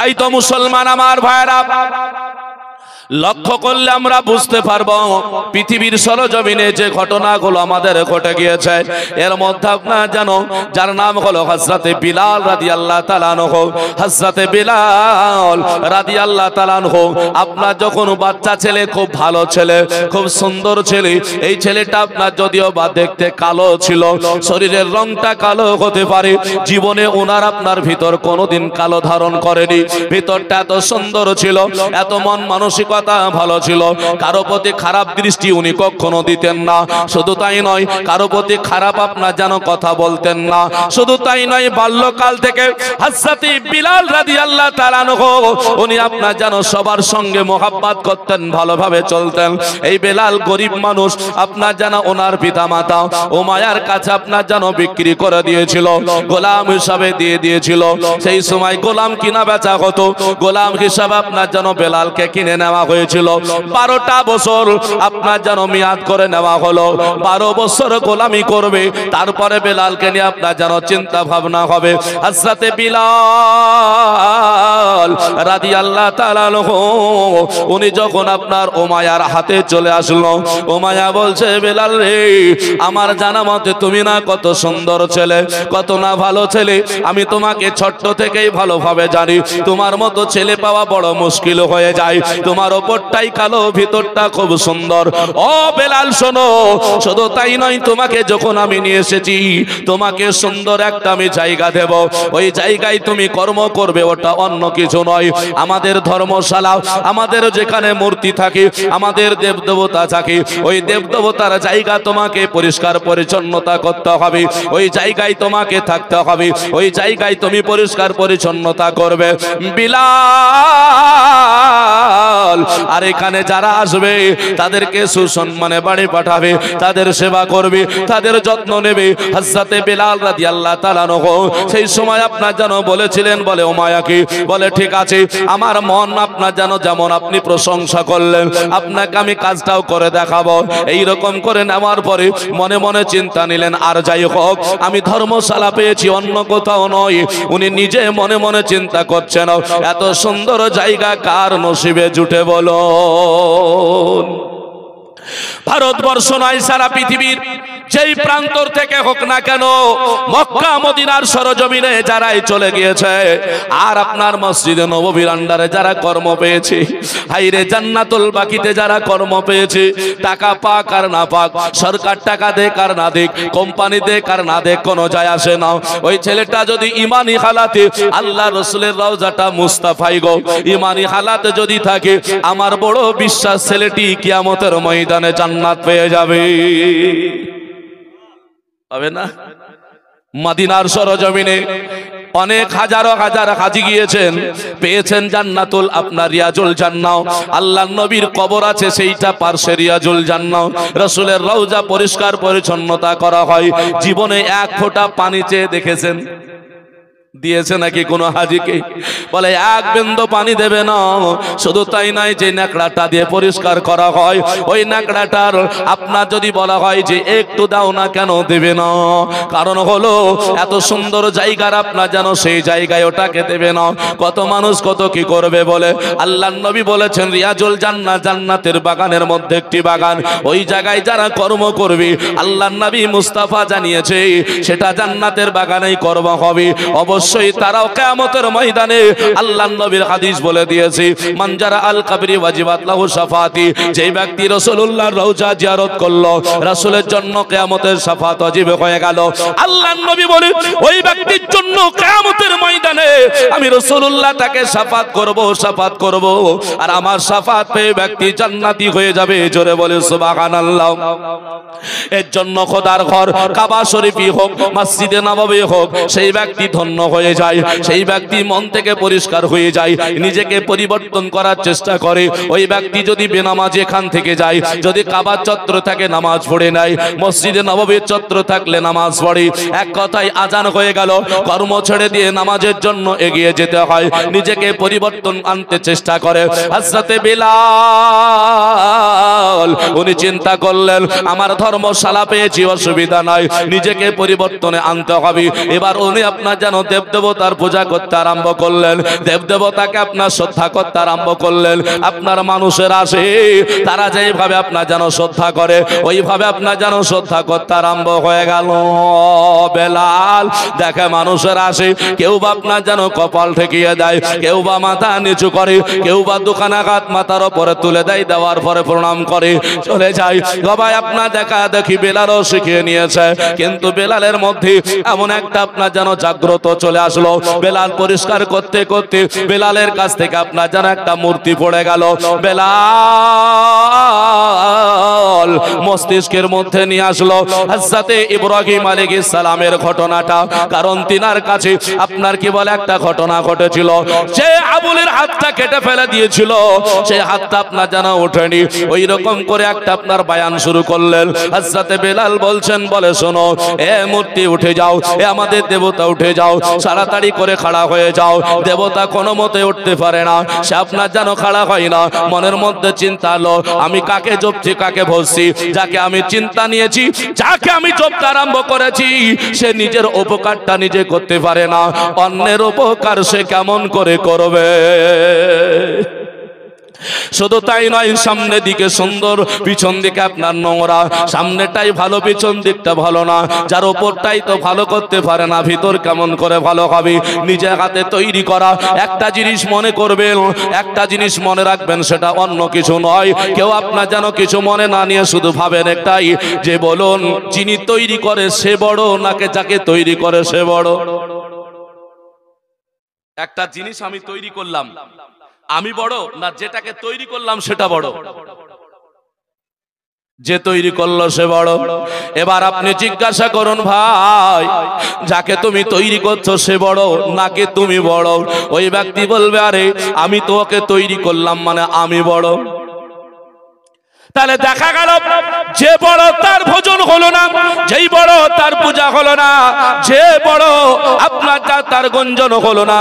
তাই তো মুসলমান আমার ভাইরা, লক্ষ্য করলে আমরা বুঝতে পারবো পৃথিবীর সরজমিনে যে ঘটনাগুলো আমাদের ঘটে গিয়েছে, এর মধ্যে আপনার জানো যার নাম হলো হযরতে বিলাল রাদিয়াল্লাহু তাআলা আনহু। হযরতে বিলাল রাদিয়াল্লাহু তাআলা আনহু আপনার যখন বাচ্চা ছেলে, খুব ভালো ছেলে, খুব সুন্দর ছেলে। এই ছেলেটা আপনার যদিও বা দেখতে কালো ছিল, শরীরের রংটা কালো হতে পারে, জীবনে ওনার আপনার ভিতর কোনোদিন কালো ধারণ করেনি। ভিতরটা এত সুন্দর ছিল, এত মন মানসিকতা ভালো ছিল, কারো প্রতি খারাপ দৃষ্টি উনি কখনো দিতেন না। শুধু তাই নয়, কারো প্রতি খারাপ আপনার যেন কথা বলতেন না। শুধু তাই নয়, বাল্যকাল থেকে হযরত বিলাল রাদিয়াল্লাহু তাআলা আনহু উনি আপনার যেন সবার সঙ্গে মোহাব্বত করতেন, ভালোভাবে চলতেন। এই বেলাল গরিব মানুষ, আপনার যেন ওনার পিতামাতা উমাইয়ার কাছে আপনার যেন বিক্রি করে দিয়েছিল, গোলাম হিসাবে দিয়ে দিয়েছিল। সেই সময় গোলাম কিনা বেচা হতো, গোলাম হিসাবে আপনার যেন বেলালকে কিনে নেওয়া হয়েছিল। 12টা বছর আপনার যেন মেয়াদ করে নেওয়া হলো। 12 বছর গোলামি করবে, তারপরে বেলালকে নিয়ে আপনার যেন চিন্তা ভাবনা হবে। হযরতে বিলাল রাদিয়াল্লাহু তাআলা আনহু উনি যখন আপনার উমাইয়ার হাতে চলে আসলো, উমাইয়া বলছে, বেলাল রে, আমার জানা মতে তুমি না কত সুন্দর ছেলে, কত না ভালো ছেলে, আমি তোমাকে ছোট্ট থেকেই ভালোভাবে জানি। তোমার মতো ছেলে পাওয়া বড় মুশকিল হয়ে যায়, তোমার ওপরটাই কালো, ভিতরটা খুব সুন্দর। ও বেলাল শোনো, শুধু তাই নয়, তোমাকে যখন আমি নিয়ে এসেছি, তোমাকে সুন্দর একটা আমি জায়গা দেব, ওই জায়গায় তুমি কর্ম করবে, ওটা অন্য কিছু নয়, আমাদের ধর্মশালা, আমাদের যেখানে মূর্তি থাকে, আমাদের দেবদেবতা থাকে, ওই দেবদেবতার জায়গা তোমাকে পরিষ্কার পরিচ্ছন্নতা করতে হবে, ওই জায়গায় তোমাকে থাকতে হবে, ওই জায়গায় তুমি পরিষ্কার পরিচ্ছন্নতা করবে। বিলাল আর এখানে যারা আসবে তাদেরকে সুসম্মানে বাড়ি পাঠাবে, তাদের সেবা করবে, তাদের যত্ন নেবে। হযরতে বিলাল রাদিয়াল্লাহু তাআলা আনহু সেই সময় আপনার যেন বলেছিলেন, বলে উমাইয়াকে, বলে ঠিক আছে, আমার মন আপনার যেন যেমন আপনি প্রশংসা করলেন, আপনাকে আমি কাজটাও করে দেখাবো। এই রকম করে নেওয়ার পরে মনে মনে চিন্তা নিলেন, আর যাই হোক, আমি ধর্মশালা পেয়েছি, অন্য কোথাও নয়। উনি নিজে মনে মনে চিন্তা করছেন, এত সুন্দর জায়গা কার নসিবে জুটে বলো। ভারতবর্ষ নয়, সারা পৃথিবীর যেই প্রান্তর থেকে হোক না কেন, মক্কা মদিনার সরজমিনে যারাই চলে গিয়েছে, আর আপনার মসজিদে নববীর আন্ডারে যারা কর্ম পেয়েছে, হাইরে জান্নাতুল বাকিতে যারা কর্ম পেয়েছে, টাকা পাক আর না পাক, সরকার টাকা দেখ আর না দেখ, কোম্পানি দেখ আর না দেখ, কোনো যায় আসে না। ওই ছেলেটা যদি ইমানি হালাতে, আল্লাহ রসুলের রওজাটা মুস্তাফাই গো, ইমানি হালাতে যদি থাকে, আমার বড় বিশ্বাস ছেলেটি কিয়ামতের ময়দানে জান্নাত পেয়ে যাবে। হবে না? মদিনার সরজমিনে অনেক হাজারো হাজার হাজি গিয়েছেন, পেয়েছেন জান্নাতুল আপনার রিয়াজুল জান্নাহ। আল্লাহর নবীর কবর আছে, সেইটা পার্শ্বে রিয়াজুল জান্নাহ। রাসূলের রওজা পরিষ্কার পরিচ্ছন্নতা করা হয়। জীবনে এক ফোঁটা পানি চেয়ে দেখেছেন? দিয়েছে নাকি কোনো হাজিকে? বলে এক বিন্দু পানি দেবে না। শুধু তাই নয়, যে নাকড়াটা দিয়ে পরিষ্কার করা হয়, ওই নাকড়াটার আপনার যদি বলা হয় যে একটু দাও না, কেন দেবে না? কারণ হলো এত সুন্দর জায়গার আপনার যেন সেই জায়গায় ওটাকে দেবে না। কত মানুষ কত কি করবে বলে। আল্লাহর নবী বলেছেন, রিয়াজুল জান্নাহ, জান্নাতের বাগানের মধ্যে একটি বাগান, ওই জায়গায় যারা কর্ম করবে, আল্লাহর নবী মুস্তাফা জানিয়েছে সেটা জান্নাতের বাগানেই কর্ম হবে। অবশ্যই তারাও কিয়ামতের ময়দানে আল্লাহর নবীর হাদিস বলে দিয়েছে, মান জারা আল কবরি ওয়াজিবাত লাহু শাফাতি, যে ব্যক্তি রাসূলুল্লাহর রওজা জিয়ারত করলো, রাসূলের জন্য কিয়ামতের শাফাত ওয়াজিব হয়ে গেল। আল্লাহর নবী বলে, ওই ব্যক্তির জন্য কিয়ামতের ময়দানে আমি রাসূলুল্লাহ তাকে শাফাত করব, আর আমার শাফাত পেয়ে ব্যক্তি জান্নাতি হয়ে যাবে। জোরে বলে সুবহানাল্লাহ। এর জন্য খোদার ঘর কাবা শরীফই হোক, মসজিদে নববী হোক, সেই ব্যক্তি ধন্য হয়ে যায়, সেই ব্যক্তি মন থেকে পরিষ্কার হয়ে যায়, নিজেকে পরিবর্তন করার চেষ্টা করে। ওই ব্যক্তি যদি বেনামাজি এখান থেকে যায়, যদি কাবার চত্বর থাকে নামাজ পড়ে নাই, মসজিদে নববীর চত্বর থাকলে নামাজ পড়ে, এক কথায় আজান হয়ে গেল, কর্ম ছেড়ে দিয়ে নামাজের জন্য এগিয়ে যেতে হয়, নিজেকে পরিবর্তন আনতে চেষ্টা করে। হযরতে বিলাল উনি চিন্তা করলেন, আমার ধর্মশালা পেয়েছি, অসুবিধা নাই, নিজেকে পরিবর্তনে আনতে হবে। এবার উনি আপনার যেন দেবদেবতার পূজা করতে আরম্ভ করলেন, দেবদেবতাকে আপনার শ্রদ্ধা করতে আরম্ভ করলেন। আপনার মানুষের আসে তারা যেইভাবে আপনার যেন শ্রদ্ধা করে ওইভাবে আপনার যেন শ্রদ্ধা করতে আরম্ভ হয়ে গেল। বেলাল দেখে মানুষের আসে, কেউ বা আপনার যেন কপাল ঠেকিয়ে দেয়, কেউ বা মাথা নিচু করে, কেউ বা দুখানাঘাত মাথার ওপরে তুলে দেয়, দেওয়ার পরে প্রণাম করে চলে যায়। সবাই আপনার দেখা দেখি বেলালও শিখিয়ে নিয়েছে, কিন্তু বেলালের মধ্যে এমন একটা আপনার যেন জাগ্রত চলে আসলো। বেলাল পরিষ্কার করতে করতে বেলালের কাছ থেকে আপনার যেন একটা মূর্তি পড়ে গেল। বেলাল মস্তিষ্কের মধ্যে নিয়ে আসলো হযরতে ইব্রাহিম আলাইহিস সালামের ঘটনাটা, কারণ তিনার কাছে আপনার কি বলে একটা ঘটনা ঘটেছিল। সে আবুলের হাতটা কেটে ফেলে দিয়েছিল, সেই হাতটা আপনার জানা ওঠেনি। ওই রকম করে একটা আপনার বায়ান শুরু করলেন। হযরতে বেলাল বলছেন, বলে শোনো, এ মূর্তি উঠে যাও, এ আমাদের দেবতা উঠে যাও, তাড়াতাড়ি করে খাড়া হয়ে যাও। দেবতা কোনো মতে উঠতে পারে না, সে আপনার যেন খাড়া হয় না। মনের মধ্যে চিন্তা হলো, আমি কাকে জপছি কাকে বলছি, যাকে আমি চিন্তা নিয়েছি, যাকে আমি জপতে আরম্ভ করেছি, সে নিজের উপকারটা নিজে করতে পারে না, অন্যের উপকার সে কেমন করে করবে। শুধু তাই নয়, সামনে দিকে সুন্দর, পিছন দিকে আপনার নোংরা। সামনেটাই ভালো, পিছন দিকটা ভালো না। যার ওপরটাই তো ভালো করতে পারে না, ভিতর কেমন করে ভালো হবে? নিজের হাতে তৈরি করা একটা জিনিস মনে করবেন, একটা জিনিস মনে রাখবেন, সেটা অন্য কিছু নয়। কেউ আপনার যেন কিছু মনে না নিয়ে শুধু ভাবেন একটাই, যে বলুন যিনি তৈরি করে সে বড় নাকি যাকে তৈরি করে সে বড়? একটা জিনিস আমি তৈরি করলাম, আমি বড় না যেটাকে তৈরি করলাম সেটা বড়? যে তৈরি করলো সে বড়। এবার আপনি জিজ্ঞাসা করুন, ভাই যাকে তুমি তৈরি করছো সে বড় নাকি তুমি বড়? ওই ব্যক্তি বলবে, আরে আমি তো ওকে তৈরি করলাম মানে আমি বড়। তাহলে দেখা গেল যে বড় তার ভোজন হলো না, যেই বড় তার পূজা হলো না, যে বড় আপনার তার গঞ্জন হলো না।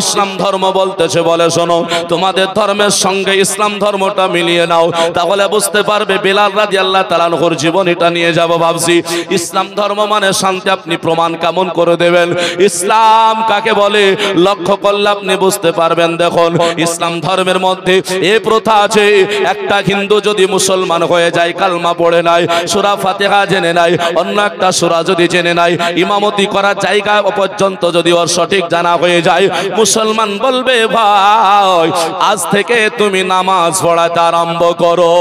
ইসলাম ধর্ম বলতেছে, বলে শোনো, তোমাদের ধর্মের সঙ্গে ইসলাম ধর্মটা মিলিয়ে নাও, তাহলে বুঝতে পারবে। বেলাল রাদিয়াল্লাহু তাআলা আনহুর জীবনীটা নিয়ে যাব ভাবছি। ইসলাম ধর্ম মানে শান্তি, আপনি প্রমাণ কেমন করে দেবেন ইসলাম কাকে বলে? লক্ষ্য করলে আপনি বুঝতে পারবেন। দেখুন, ইসলাম ধর্মের মধ্যে এ প্রথা আছে, একটা হিন্দু যদি মুসলমান হয়ে যায়, কালমা পড়ে নাই, সূরা ফাতিহা জেনে নাই, অন্য একটা সূরা যদি জেনে নাই, ইমামতি করার জায়গা পর্যন্ত যদি ওর সঠিক জানা হয়ে যায়, মুসলমান বলবে, ভাই আজ থেকে তুমি নামাজ পড়াতে আরম্ভ করো।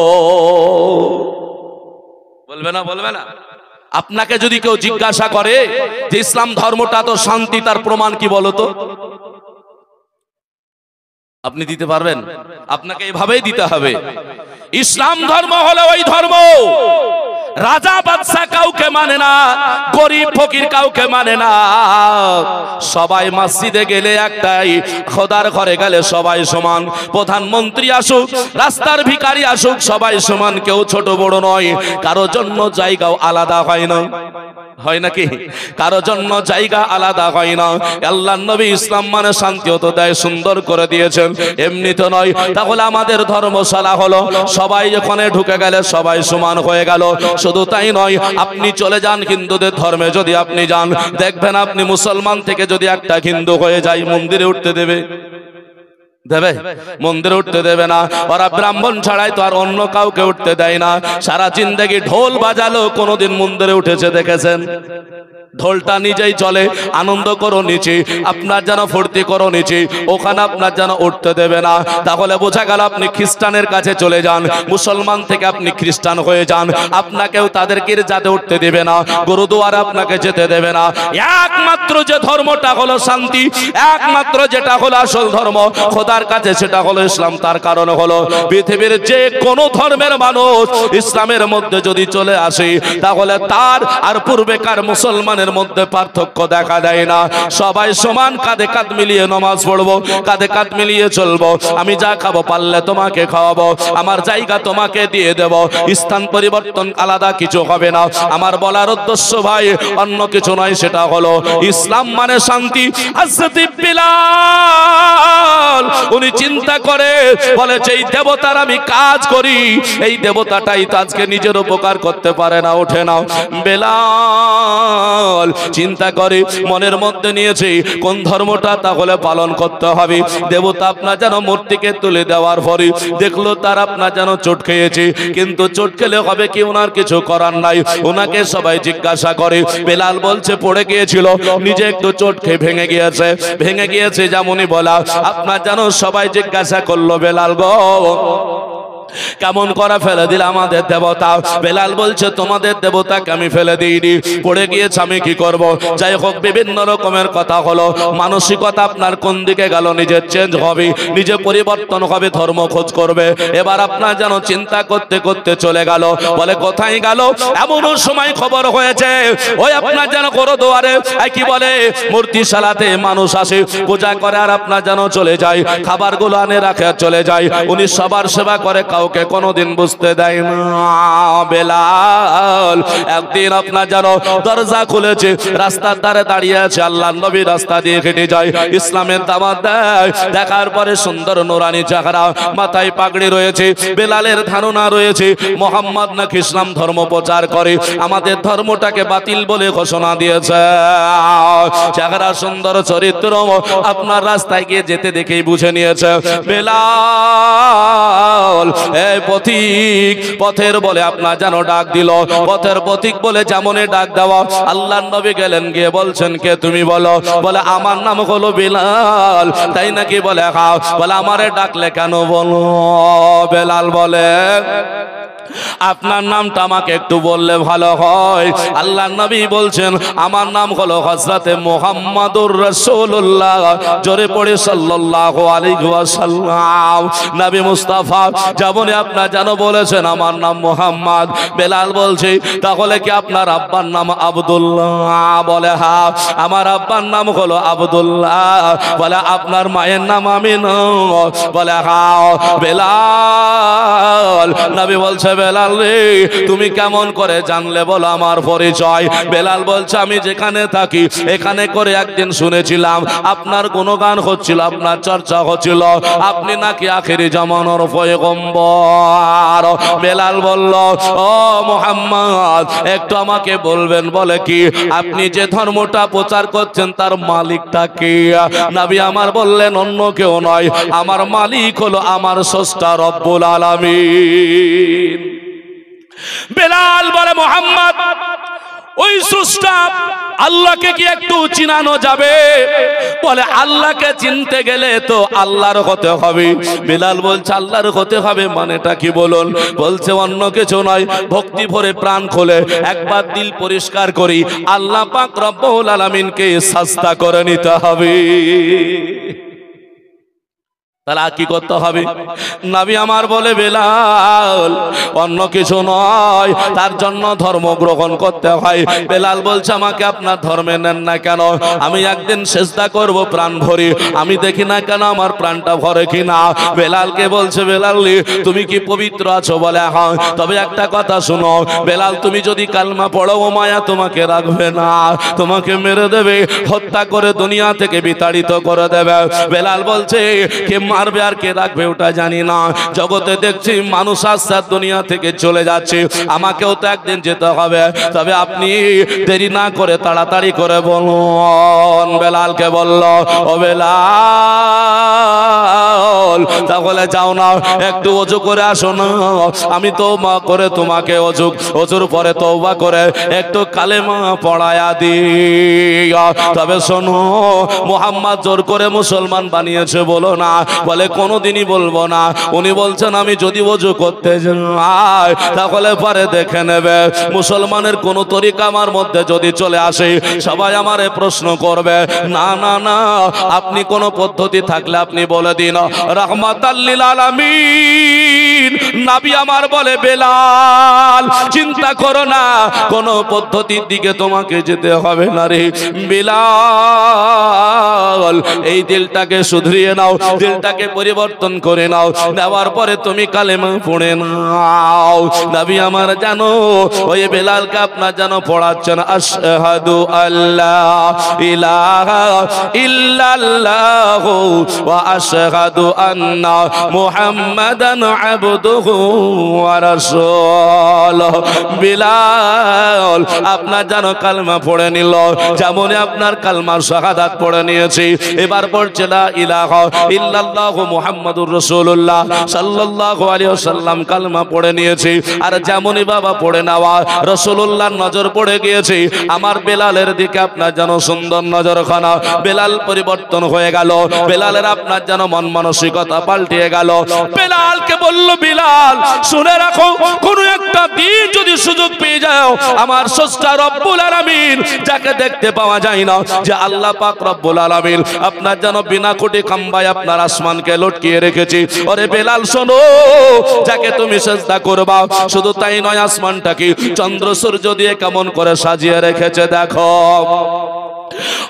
বলবে না? বলবে না? আপনাকে যদি কেউ জিজ্ঞাসা করে যে ইসলাম ধর্মটা তো শান্তি, তার প্রমাণ কি বলো তো? আপনি দিতে পারবেন? আপনাকে এভাবেই দিতে হবে। ইসলাম ধর্ম হলো ওই ধর্ম, রাজা বাদশা কাউকে মানে না, গরিব ফকির কাউকে মানে না। সবাই মসজিদে গেলে একটাই, খোদার ঘরে গেলে সবাই সমান। প্রধানমন্ত্রী আসুক, রাস্তার ভিখারি আসুক, সবাই সমান, কেউ ছোট বড় নয়। কারো জন্য জায়গাও আলাদা হয় না, হয় নাকি? কারো জন্য জায়গা আলাদা হয় না। আল্লাহর নবী ইসলাম মানে শান্তি তো দেয়, সুন্দর করে দিয়েছেন, এমনি তো নয়। তাহলে আমাদের ধর্মশালা হলো সবাই ওখানে ঢুকে গেলে সবাই সমান হয়ে গেল। শুধু তাই নয়, আপনি চলে যান হিন্দুদের ধর্মে, যদি আপনি যান দেখবেন, আপনি মুসলমান থেকে যদি একটা হিন্দু হয়ে যায়, মন্দিরে উঠতে দেবে? দেবে? মন্দিরে উঠতে দেবে না। ওরা ব্রাহ্মণ ছাড়াই তো আর অন্য কাউকে উঠতে দেয় না। সারা জিন্দেগি ঢোল বাজালো, কোনোদিন মন্দিরে উঠেছে দেখেছেন? ঢোলটা নিজেই চলে, আনন্দ করো নিচে, আপনার যেন ফুর্তি করো নিচে, ওখানে আপনার যেন উঠতে দেবে না। তাহলে বোঝা গেল আপনি খ্রিস্টানের কাছে চলে যান, মুসলমান থেকে আপনি খ্রিস্টান হয়ে যান, আপনাকেও তাদেরকে যাতে উঠতে দেবে না, গুরুদুয়ারে আপনাকে যেতে দেবে না। একমাত্র যে ধর্মটা হলো শান্তি, একমাত্র যেটা হলো আসল ধর্ম খোদার কাছে, সেটা হলো ইসলাম। তার কারণ হলো পৃথিবীর যে কোনো ধর্মের মানুষ ইসলামের মধ্যে যদি চলে আসে, তাহলে তার আর পূর্বেকার মুসলমানের মধ্যে পার্থক্য দেখা দেয় না। সবাই সমান, কাঁধে কাঁধ মিলিয়ে নামাজ পড়বো, কাঁধে কাঁধ মিলিয়ে চলবো। আমি যা খাবো পারলে তোমাকে খাওয়াবো, আমার জায়গা তোমাকে দিয়ে দেব, স্থান পরিবর্তন আলাদা কিছু হবে না। আমার বলার উদ্দেশ্য ভাই অন্য কিছু নয়, সেটা হলো ইসলাম মানে শান্তি। হযরত বিলাল উনি চিন্তা করে বলে যেই দেবতার আমি কাজ করি এই দেবতাটাই তো আজকে নিজের উপকার করতে পারে না, ওঠে না। বেলাল চিন্তা করে মনের মধ্যে নিয়েছে কোন ধর্মটা তাহলে পালন করতে হবে। দেবতা আপনার যেন মূর্তিকে তুলে দেওয়ার পরে দেখলো তার আপনার যেন চোট খেয়েছে, কিন্তু চোট খেলে হবে কি ওনার কিছু করার নাই। ওনাকে সবাই জিজ্ঞাসা করে, বেলাল বলছে পড়ে গিয়েছিল, নিজে একটু চোট খেয়ে ভেঙে গিয়েছে যেমনই বলা। আপনার যেন সবাই জিজ্ঞাসা করলো, বেলাল গো কেমন করা ফেলে দিল আমাদের দেবতা? বেলাল বলছে তোমাদের দেবতাকে আমি ফেলে দিইনি, পড়ে গিয়েছে, আমি কি করব? যাই হোক বিভিন্ন রকমের কথা হলো, মানসিকতা আপনার কোন দিকে গেল, নিজের চেঞ্জ হবে, নিজে পরিবর্তন হবে, ধর্ম খোঁজ করবে। এবার আপনার যেন চিন্তা করতে করতে চলে গেল, বলে কোথায় গেল? এমন সময় খবর হয়েছে ওই আপনার যেন গুরুদুয়ারে কি বলে মূর্তিশালাতে মানুষ আসে পূজা করে আর আপনার যেন চলে যায়, খাবারগুলো আনে রাখে চলে যায়। উনি সবার সেবা করে, কাউকে কোনোদিন বুঝতে দেয় না। বেলাল একদিন আপনার যেন দরজা খুলেছে, রাস্তার ধারে দাঁড়িয়ে আছে, আল্লাহর নবী রাস্তা দিয়ে হেঁটে যায়, ইসলামের দাওয়াত দেয়। দেখার পরে সুন্দর নুরানি চেহারা, মাথায় পাগড়ি রয়েছে, বেলালের ধারণা রয়েছে মোহাম্মদ নাকি ইসলাম ধর্ম প্রচার করে, আমাদের ধর্মটাকে বাতিল বলে ঘোষণা দিয়েছে। চেহারা সুন্দর, চরিত্র আপনার রাস্তায় গিয়ে যেতে দেখেই বুঝে নিয়েছে বেলাল এই পথিক, পথের বলে আপনার যেন ডাক দিল, পথের পথিক বলে যেমন ডাক দেওয়া। আল্লাহর নবী গেলেন, গিয়ে বলছেন কে তুমি? বলো। বলে আমার নাম হলো বেলাল। তাই নাকি? বলে হ্যাঁ। বলে আমারে ডাকলে কেন? বলো। বেলাল বলে আপনার নামটা আমাকে একটু বললে ভালো হয়। আল্লাহর নবী বলছেন আমার নাম হলো হযরতে মুহাম্মাদুর রাসূলুল্লাহ। জোরে পড়ে সাল্লাল্লাহু আলাইহি ওয়াসাল্লাম। নবী মুস্তাফা যেমন আপনার যেন বলেছেন আমার নাম মুহাম্মদ। বেলাল বলছে তাহলে কি আপনার আব্বার নাম আব্দুল্লাহ? বলে হ্যাঁ, আমার আব্বার নাম হলো আব্দুল্লাহ। বলে আপনার মায়ের নাম আমিনা? বলে হ্যাঁ। বেলাল নবী বলছে বেলাল রে তুমি কেমন করে জানলে বলো আমার পরিচয়? বেলাল বলছে আমি যেখানে থাকি এখানে করে একদিন শুনেছিলাম আপনার গুণগান হচ্ছিল, আপনার চর্চা হচ্ছিল, আপনি নাকি আখেরি জামানার পয়গম্বর। বেলাল বলল ও মুহাম্মদ একটু আমাকে বলবেন? বলে কি? আপনি যে ধর্মটা প্রচার করছেন তার মালিকটা কে? নবী আমার বললেন অন্য কেউ নয়, আমার মালিক হলো আমার স্রষ্টা রব্বুল আলামিন। বেলাল বলে মুহাম্মদ ওই স্রষ্টা আল্লাহকে কি একটু চিনানো যাবে? বলে আল্লাহকে চিনতে গেলে তো আল্লাহর হতে হবে। বেলাল বলছে আল্লাহর হতে হবে মানেটা কি বলুন? বলছে অন্য কিছু নয়, ভক্তি ভরে প্রাণ খোলে একবার দিল পরিষ্কার করি আল্লাহ পাক রব্বুল আলামিনকে সাজদা করে নিতে হবে। তাহলে কি করতে হবে? নবী আমার বলে বেলাল অন্য কিছু নয়, তার জন্য ধর্ম গ্রহণ করতে হয়। বেলাল বলছে আমাকে আপনার ধর্মে নেন না কেন? আমি একদিন সেজদা করব প্রাণ ভরে, আমি দেখি না কেন আমার প্রাণটা ভরে কিনা। বেলালকে বলছে বেলাল তুমি কি পবিত্র আছো? বলে হ্যাঁ। তবে একটা কথা শুনো বেলাল, তুমি যদি কালমা পড়ো ও মায়া তোমাকে রাখবে না, তোমাকে মেরে দেবে, হত্যা করে দুনিয়া থেকে বিতাড়িত করে দেবে। বেলাল বলছে কে মারবে আর কে রাখবে ওটা জানি না, জগতে দেখছি মানুষ আস্তে দুনিয়া থেকে চলে যাচ্ছে, আমাকেও তো একদিন যেতে হবে, তবে আপনি দেরি না করে তাড়াতাড়ি করে বলুন। বেলালকে বলল ও বেলাল তাহলে যাও না একটু ওযু করে আসো না, আমি তওবা করে তোমাকে ওযুর পরে তওবা করে একটু কালেমা পড়ায়া দিই। তবে শোনো মুহাম্মদ জোর করে মুসলমান বানিয়েছে বলো না? বলে কোনোদিনই বলবো না। উনি বলছেন আমি যদি ওযু করতে যাই তাহলে পরে দেখে নেবে, মুসলমানের কোন তরিকা আমার মধ্যে যদি চলে আসে সবাই আমারে প্রশ্ন করবে। না না না, আপনি কোন পদ্ধতি থাকলে আপনি বলে দিন। রহমান রহমাতাল লিল আলামিন। নবী আমার বলে বেলাল চিন্তা করো না, কোন পদ্ধতির দিকে তোমাকে যেতে হবে না রে বেলাল, এই দিলটাকে শুধরিয়ে নাও, দিলটাকে পরিবর্তন করে নাও, নেওয়ার পরে তুমি কালেমা পড়ে নাও। নবী আমার জানো ওই বেলালকে আপনার জানো পড়াচ্ছেন আশহাদু আল্লাহ ইলাহা ইল্লাল্লাহু ওয়া আশহাদু আন্না মুহাম্মাদান আবদুহু ওয়া রাসূলুহু। বেলাল আপনার জানো কালমা পড়ে নিল, যেমন আপনার কালমা শাহাদাত পড়ে নিয়েছি, এবার পড়ছে লা ইলাহা ইল্লাল্লাহু মুহাম্মাদুর রাসূলুল্লাহ সাল্লাল্লাহু আলাইহি ওয়াসাল্লাম কালমা পড়ে নিয়েছি। আর যেমনই বাবা পড়ে নেওয়া রাসূলুল্লাহর নজর পড়ে গিয়েছে আমার বেলালের দিকে, আপনার যেন সুন্দর নজরখানা, বেলাল পরিবর্তন হয়ে গেল, বেলালের আপনার যেন মন মানসিকতা পাল্টিয়ে গেল। বেলালকে বলল বিলাল শুনে রাখো, কোন একটা দিন যদি সুযোগ পেয়ে যাও আমার স্রষ্টা রব্বুল আলামিন যাকে দেখতে পাওয়া যায় না, যে আল্লাহ পাক রব্বুল আলামিন আপনার যেন বিনা কোটি খাম্বায় আপনার আসমানকে লটকিয়ে রেখেছি, ওরে বেলাল শোনো, যাকে তুমি সিজদা করবা, শুধু তাই নয় আসমানটা কি চন্দ্র সূর্য দিয়ে কেমন করে সাজিয়ে রেখেছে দেখো।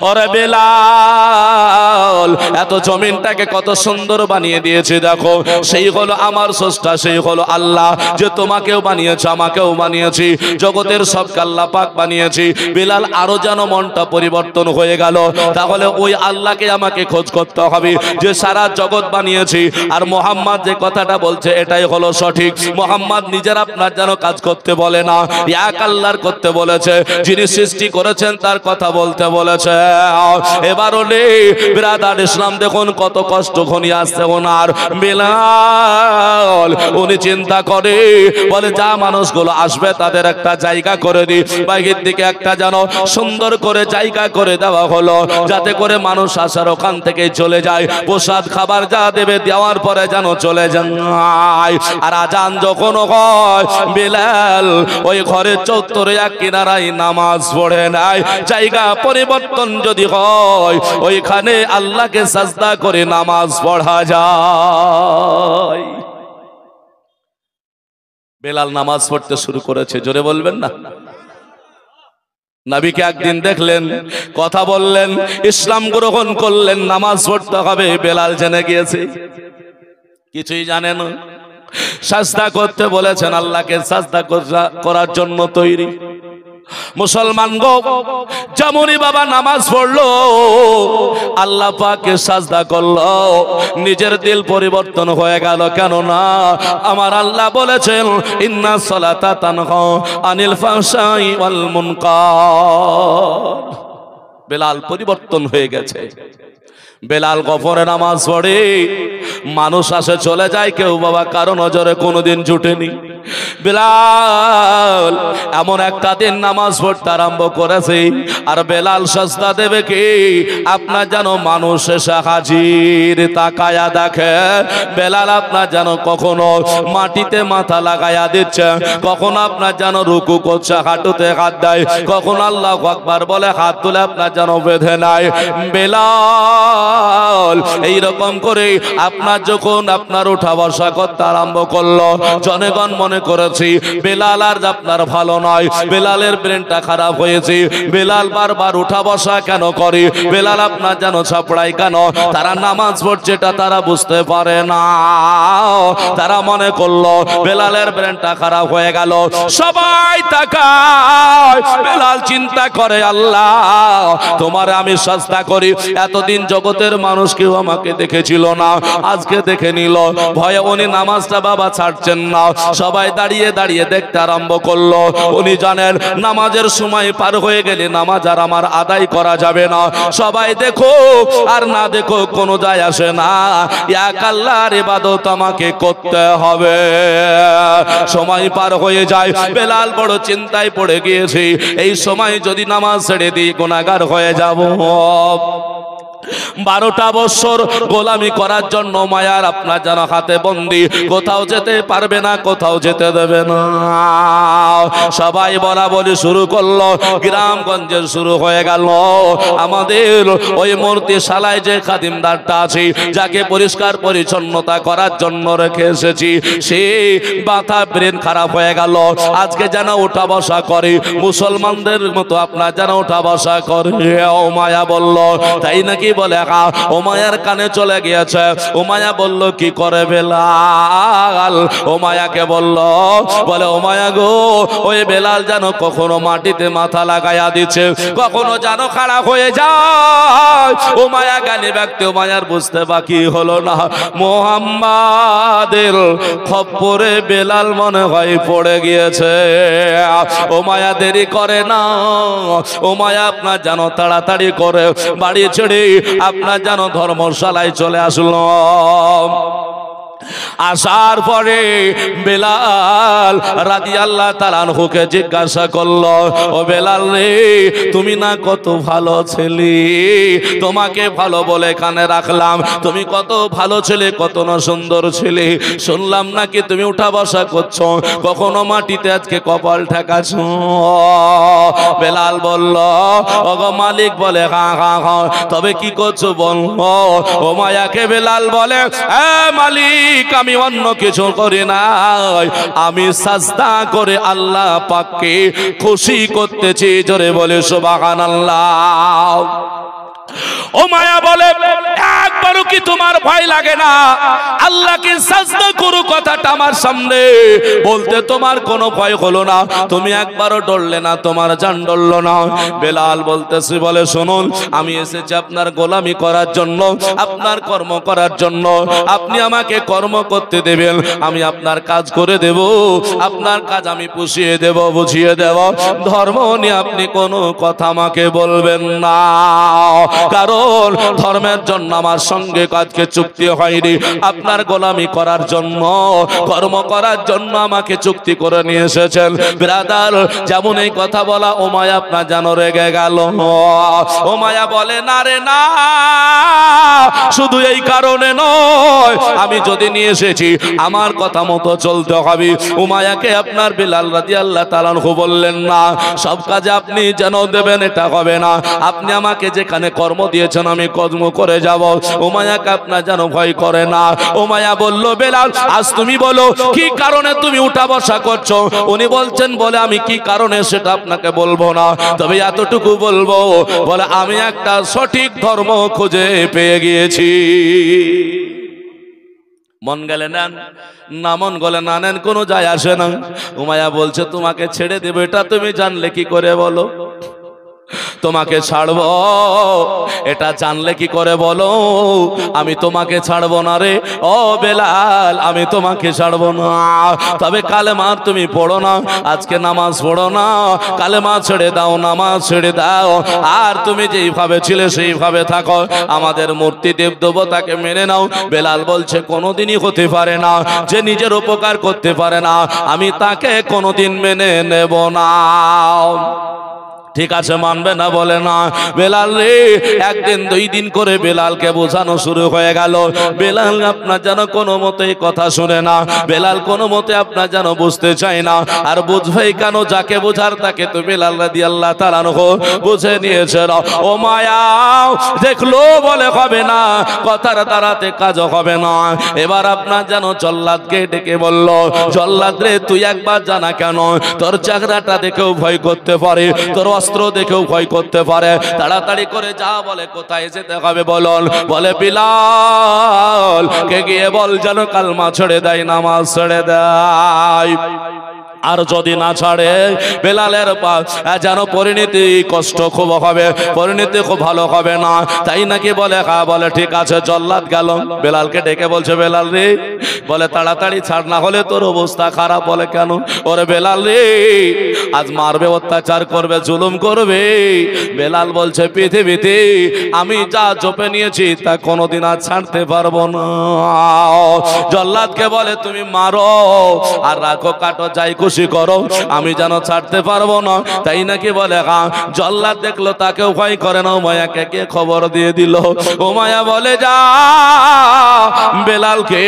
ওরে বেলাল এত জমিনটাকে কত সুন্দর বানিয়ে দিয়েছে দেখো, সেই হলো আমার স্রষ্টা, সেই হলো আল্লাহ, যে তোমাকেও বানিয়েছে আমাকেও বানিয়েছি, জগতের সবকে আল্লাহ পাক বানিয়েছি। বেলাল আরো যেন মনটা পরিবর্তন হয়ে গেল, তাহলে ওই আল্লাহকে আমাকে খোঁজ করতে হবে যে সারা জগৎ বানিয়েছি, আর মোহাম্মদ যে কথাটা বলছে এটাই হলো সঠিক। মোহাম্মদ নিজের আপনার যেন কাজ করতে বলে না, এক আল্লাহর করতে বলেছে, যিনি সৃষ্টি করেছেন তার কথা বলতে বলেছে। এবার হলে বিরাদার ইসলাম দেখুন কত কষ্ট ঘনিয়ে আসছে ওনার। বেলাল উনি চিন্তা করে বলে যা মানুষগুলো আসবে তাদের একটা জায়গা করে দি, বাইরের দিকে একটা যেন সুন্দর করে জায়গা করে দেওয়া হলো, যাতে করে মানুষ আসার ওখান থেকে চলে যায়, প্রসাদ খাবার যা দেবে দেওয়ার পরে যেন চলে যায়। আর আজান যখন হয় বেলাল ওই ঘরের চত্বরে এক কিনারায় নামাজ পড়ে নেয়, জায়গা পরিবর্তন যদি হয় ওইখানে আল্লাহকে সাজদা করে নামাজ পড়া যায়। বেলাল নামাজ পড়তে শুরু করেছে, জোরে বলবেন না। নবীকে একদিন দেখলেন, কথা বললেন, ইসলাম গ্রহণ করলেন, নামাজ পড়তে হবে। বেলাল জেনে গিয়েছে, কিছুই জানে না, সাজদা করতে বলেছেন, আল্লাহকে সাজদা করার জন্য তৈরি। মুসলমান গো যেমনই বাবা নামাজ পড়লো আল্লাহ পাককে সাজদা করলো, নিজের দিল পরিবর্তন হয়ে গেল। কেন না আমার আল্লাহ বলেছেন ইন্নাস সালাতা তানহা আনিল ফাহশাই ওয়াল মুনকার। বেলাল পরিবর্তন হয়ে গেছে। বেলাল গফরে নামাজ পড়ে, মানুষ আসে চলে যায়, কেউ বাবা কারো নজরে কোনোদিন জুটেনি। বেলাল এমন একটা দিন নামাজ পড়তে আরম্ভ করেছে, আর বেলাল সাজদা দেবে কি আপনার যেন মানুষ এসে হাজির, তাকায়া দেখে বেলাল আপনার যেন কখনো মাটিতে মাথা লাগায়া দিচ্ছে, কখনো আপনার যেন রুকু করছে, হাঁটুতে হাত দেয়, কখনো আল্লাহু আকবার বলে হাত তুলে আপনার যেন বেঁধে নেয়। বেলাল এইরকম করে আপনার যখন আপনার উঠা বসা করতে আরম্ভ করলো, জনগণ মনে করেছি বেলাল আর আপনার ভালো নয়, বেলালের ব্রেনটা খারাপ হয়েছে, বেলাল বারবার উঠা বসা কেন করে, বেলাল আপনার যেন ছাপড়াই কেন, তারা নামাজ পড়ছে এটা তারা বুঝতে পারে না, তারা মনে করলো বেলালের ব্রেনটা খারাপ হয়ে গেল। সবাই তাকায়, বেলাল চিন্তা করে আল্লাহ তোমার আমি সাজদা করি, এতদিন জগতের মানুষ কেউ আমাকে দেখেছিল না, আজকে দেখে নিল, ভয়ে উনি নামাজটা বাবা ছাড়ছেন না, সবাই দাঁড়িয়ে দাঁড়িয়ে দেখতে আরম্ভ করলো। উনি জানেন নামাজের সময় পার হয়ে গেলে নামাজ আর আমার আদায় করা যাবে না, সবাই দেখো আর না দেখো কোনো যায় আসে না, এক আল্লাহর ইবাদত আমাকে করতে হবে। সময় পার হয়ে যায়, বেলাল বড় চিন্তায় পড়ে গিয়েছে, এই সময় যদি নামাজ ছেড়ে দিই গুনাহগার হয়ে যাব। 12টা বছর গোলামি করার জন্য মায়ার আপনার যেন হাতে বন্দি, কোথাও যেতে পারবে না, কোথাও যেতে দেবে না। সবাই বলা বলি শুরু করলো, গ্রামগঞ্জের শুরু হয়ে গেল। আমাদের ওই মূর্তিশালায় যে খাদিমদারটা আছে, যাকে পরিষ্কার পরিচ্ছন্নতা করার জন্য রেখে এসেছি, সে মাথা ব্রেন খারাপ হয়ে গেল। আজকে যেন ওঠা বসা করে, মুসলমানদের মতো আপনার যেন ওঠা বসা করে। ও মায়া বলল, তাই নাকি? বলে ও মায়ার কানে চলে গিয়েছে। ও মায়া বলল, কি করে বেলাল? ও মায়াকে বলল, বলে ও মায়া গো, ওই বেলাল যেন কখনো মাটিতে মাথা লাগাইয়া দিচ্ছে, কখনো যেন খাড়া হয়ে যায়। ও মায়া জ্ঞানী ব্যক্তি, ও মায়ার বুঝতে বাকি হলো না, মুহাম্মাদের খপ্পরে বেলাল মনে হয় পড়ে গিয়েছে। ও মায়া দেরি করে না, ও মায়া আপনার যেন তাড়াতাড়ি করে বাড়ি ছেড়ে আপনার যেন ধর্মশালায় চলে আসলো। আসার পরে বেলাল রাদিয়াল্লাহু তাআলা আনহুকে জিজ্ঞাসা করলো, ও বেলাল রে, তুমি না কত ভালো ছেলে, তোমাকে ভালো বলে এখানে রাখলাম, তুমি কত ভালো ছেলে, কত না সুন্দর ছেলে, শুনলাম নাকি তুমি উঠা বসা করছো, কখনো মাটিতে আজকে কপাল ঠেকাছ। বেলাল বলল, ওগো মালিক, বলে হ্যাঁ হ্যাঁ হ্যাঁ, তবে কি করছো বলো। ও মায়াকে বেলাল বলে, মালিক, আমি অন্য কিছু করি নাই, আমি সাজদা করে আল্লাহ পাককে খুশি করতেছি। জোরে বলে সুবহানাল্লাহ। ও মায়া বলে, একবারও কি তোমার ভয় লাগে না? আল্লাহকে সাজদা করো কথাটা আমার সামনে বলতে তোমার কোনো ভয় হলো না? তুমি একবারও ডরলে না, তোমার জান ডরলো না? বেলাল বলতেছি, বলে শুনুন, আমি এসেছি আপনার গোলামি করার জন্য, আপনার কর্ম করার জন্য। আপনি আমাকে কর্ম করতে দেবেন, আমি আপনার কাজ করে দেব, আপনার কাজ আমি পুষিয়ে দেব, বুঝিয়ে দেব। ধর্ম নিয়ে আপনি কোনো কথা আমাকে বলবেন না, কারণ ধর্মের জন্য আমার সঙ্গে কাজকে চুক্তি হয়নি, আপনার গোলামি করার জন্য, কর্ম করার জন্য আমাকে চুক্তি করে নিয়ে এসেছেন। ব্রাদার, যেমন এই কথা বলা, ও মায়া আপনার যেন রেগে গেল। ও মায়া বলে, না রে না, শুধু এই কারণে নয়, আমি যদি নিয়ে এসেছি আমার কথা মতো চলতে হবে। উমায়াকে আপনার বেলাল রাদিয়াল্লাহু তাআলা আনহু বললেন, না, সব কাজে আপনি যেন দেবেন এটা হবে না, আপনি আমাকে যেখানে কর্ম দিয়েছেন আমি কর্ম করে যাব। উমায়াকে আপনার যেন ভয় করে না। উমায়া বলল, বেলাল, আজ তুমি বলো কি কারণে তুমি উঠা বসা করছো? উনি বলছেন, বলে আমি কি কারণে সেটা আপনাকে বলবো না, তবে এতটুকু বলবো, বলে আমি একটা সঠিক ধর্ম খুঁজে পেয়ে গিয়েছি। মন গেলে নেন, না মন গলে না নেন, কোনো যায় আসে না। উমায়া বলছে, তোমাকে ছেড়ে দেবো এটা তুমি জানলে কি করে বলো? তোমাকে ছাড়বো এটা জানলে কি করে বলো? আমি তোমাকে ছাড়বো না রে ও বেলাল, আমি তোমাকে ছাড়বো না। তবে কালেমা তুমি পড়ো না, আজকে নামাজ পড়ো না, কালেমা ছেড়ে দাও, নামাজ ছেড়ে দাও, আর তুমি যেইভাবে ছিলে সেইভাবে থাকো, আমাদের মূর্তি দেব দেবতাকে মেনে নাও। বেলাল বলছে, কোনোদিনই হতে পারে না যে নিজের উপকার করতে পারে না, আমি তাকে কোনোদিন মেনে নেব না। ঠিক আছে, মানবে না? বলে না। বেলাল রে, একদিন দুই দিন করে বেলালকে বোঝানো শুরু হয়ে গেল। বেলাল আপনার যেন কোনো মতে কথা শুনে না, বেলাল কোনো মতে আপনার যেন বুঝতে চায় না। আর বুঝবেই কেন? যাকে বোঝার তাকে তো বেলাল রাদিয়াল্লাহু তাআলা আনহু বুঝে নিয়েছে। ও মায়া দেখলো বলে হবে না, কথার দ্বারাতে কাজ হবে না। এবার আপনার যেন জল্লাদকে ডেকে বলল, জল্লাদ রে, তুই একবার জানা কেন, তোর চেহারাটা দেখেও ভয় করতে পারে, তোর অস্ত্র দেখেও ভয় করতে পারে, তাড়াতাড়ি করে যা, বলে কোথায় যেতে হবে বলুন। বলে বিলাল কে গিয়ে বল যেন কালমা ছেড়ে দেয়, নামাজ ছেড়ে দেয়। আর যদি না ছাড়ে, বেলালের যেন পরিণতি কষ্ট খুব হবে, পরিণতি খুব ভালো হবে না। তাই নাকি? বলে হ্যাঁ। বলে ঠিক আছে। জল্লাদ গেল বেলালকে ডেকে বলছে, বেলাল রে, বলে তাড়াতাড়ি ছাড়, না হলে তোর অবস্থা খারাপ। বলে কেন? ওরে বেলাল রে, আজ মারবে, অত্যাচার করবে, জুলুম করবে। বেলাল বলছে, পৃথিবীতে আমি যা জপে নিয়েছি তা কোনোদিন আর ছাড়তে পারবো না। জল্লাদকে বলে তুমি মারো আর রাখো, কাটো, যাই খুশি করো, আমি যেন ছাড়তে পারবো না। তাই নাকি বলে হ্যাঁ। জল্লাদ দেখলো তাকেও ভয় করে না, উমাইয়াকে কে খবর দিয়ে দিল। উমাইয়া বলে যা বেলালকে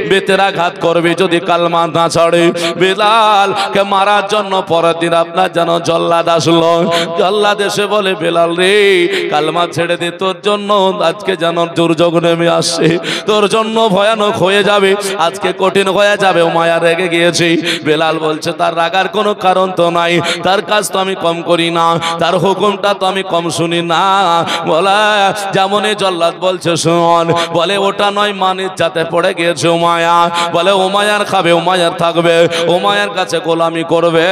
বেতেরাঘাত করবে, যদি কালমা না ছাড়ে। বেলালকে মারার জন্য পরের দিন আপনার যেন জল্লাদ আসলো। জল্লাদ এসে বলে বেলাল রে কালমা ছেড়ে দে, তোর জন্য আজকে যেন দুর্যোগ নেমে আসছে, তোর জন্য ভয়ানক হয়ে যাবে, আজকে কঠিন হয়ে যাবে। উমাইয়া রেগে গিয়েছে। বেলাল বলছে তার রাগার কোনো কারণ তো নাই, তার কাজ তো আমি কম করি না, তার হুকুমটা তো আমি কম শুনি না। বলা যেমনই জল্লাদ বলছে শোন, বলে ওটা নয়, মানির যাতে পড়ে গিয়েছে উমাইয়া। বলে উমাইয়ার খাবে, উমাইয়ার থাকবে, উমাইয়ার কাছে গোলামি করবে,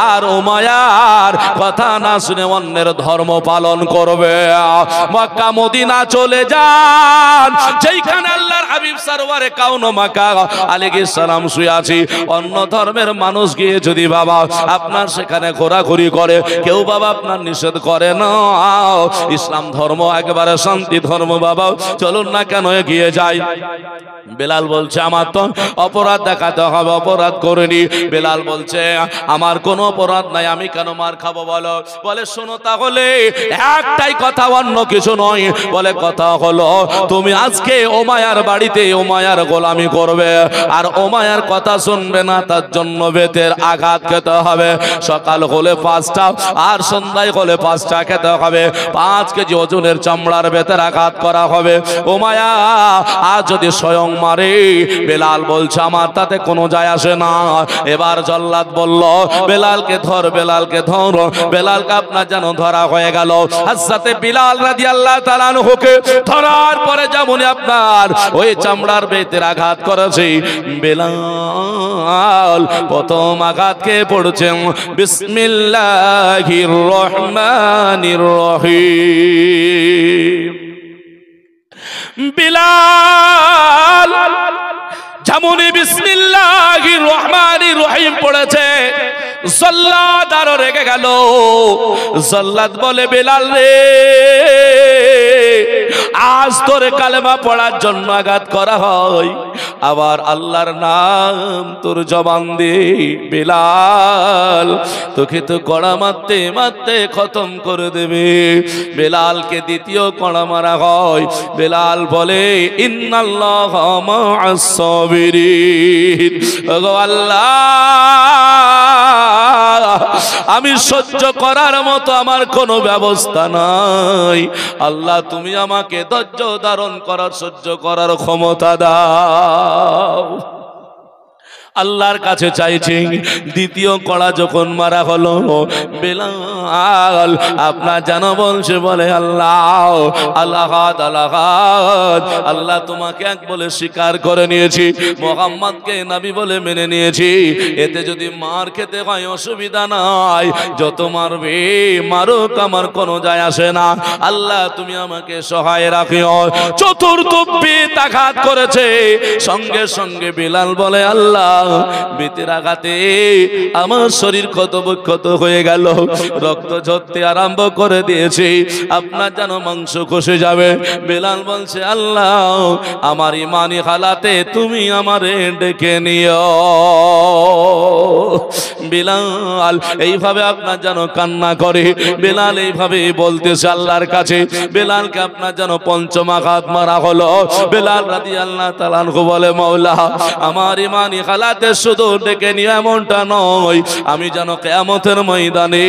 আর উমাইয়ার কথা না শুনে অন্যের ধর্ম পালন করবে। মক্কা মদিনা চলে যান, যেখানে আল্লাহর হাবিব সরওয়ারে কাউন মাকা আলাইহিস সালাম শুয়ে আছে। অন্য ধর্মের মানুষ গিয়ে যদি বাবা আপনার সেখানে ঘোরাঘুরি করে, কেউ বাবা আপনার নিষেধ করে না। ইসলাম ধর্ম একেবারে শান্তি ধর্ম বাবা, চলুন না কেন এগিয়ে যাই। বেলাল বলছে আমার তো অপরাধ দেখাতে হবে, অপরাধ করিনি। বেলাল বলছে আমার কোনো অপরাধ নাই, আমি কেন মার খাবো বলো? বলে শোনো তাহলে একটাই কথা, অন্য কিছু নয়। বলে কথা হলো তুমি আজকে উমাইয়ার বাড়িতে উমাইয়ার গোলামি করবে, আর উমাইয়ার কথা শুনবে না, তার জন্য বেতের আঘাত খেতে হবে। সকাল হলে 5টা আর সন্ধ্যায় হলে 5টা খেতে হবে। 5 কেজি ওজনের চামড়ার বেতের আঘাত করা হবে। উমাইয়া আর যদি স্বয়ং মারে, বেলাল বলছে আমার তাতে কোনো যায় আসে না। এবার জল্লাদ বলল বেলালকে ধর, বেলালকে ধর। বেলালকে আপনার যেন ধরা হয়ে গেল। হযরতে বিলাল রাদিয়াল্লাহু তাআলা আনহুকে ধরার পরে যেমনই আপনার ওই চামড়ার বেতের আঘাত করেছে, বেলাল প্রথম আঘাত খেয়ে পড়ছেন বিসমিল্লাহির রহমানির রহিম। বিলাল যেমনই বিসমিল্লাহির রহমানির রহিম পড়েছে, জল্লাদ আরো রেগে গেল। জল্লাদ বলে বেলাল রে আজ তোর কালেমা পড়ার জন্য আঘাত করা হয়, আবার আল্লাহর নাম তোর জবান দে। বেলাল তোকে তো কড়া মারতে মারতে খতম করে দেবে। বেলালকে দ্বিতীয় কড়া মারা হয়। বেলাল বলে ইন্নাল্লাহা মা'আস সাবিরিন। ওগো আল্লাহ, আমি সহ্য করার মতো আমার কোনো ব্যবস্থা নাই। আল্লাহ তুমি আমাকে ধৈর্য ধারণ করার, সহ্য করার ক্ষমতা দাও। আল্লাহর কাছে চাইছি। দ্বিতীয় কড়া যখন মারা হলো, বেলাল আপনার জানো বলছে বলে আল্লাহ আল্লাহ আল্লাহ আল্লাহ তোমাকে এক বলে স্বীকার করে নিয়েছি, মুহাম্মদকে নবী বলে মেনে নিয়েছি। এতে যদি মার খেতে হয় অসুবিধা নাই, যত মারবে মারুক, আমার কোনো যায় আসে না। আল্লাহ তুমি আমাকে সহায় রাখিও। চতুর্থ বেত আঘাত করেছে, সঙ্গে সঙ্গে বেলাল বলে আল্লাহ বেতের আঘাতে আমার শরীর ক্ষত হয়ে গেল, রক্ত ঝরতে আরম্ভ করে দিয়েছে, আপনার যেন মাংস খসে যাবে। বেলাল বলছে আল্লাহ আমার ইমানি হালাতে তুমি আমারে ডেকে নিও। বেলাল এইভাবে আপনার যেন কান্না করে, বেলাল এইভাবে বলতেছে আল্লাহর কাছে। বেলালকে আপনার যেন পঞ্চম আঘাত মারা হলো। বেলাল রাদিয়াল্লাহু তাআলা আনহু বলে মাওলা আমার ইমানি হালাতে শুধু ডেকে নিয়ে এমনটা নয়, আমি যেন কিয়ামতের ময়দানে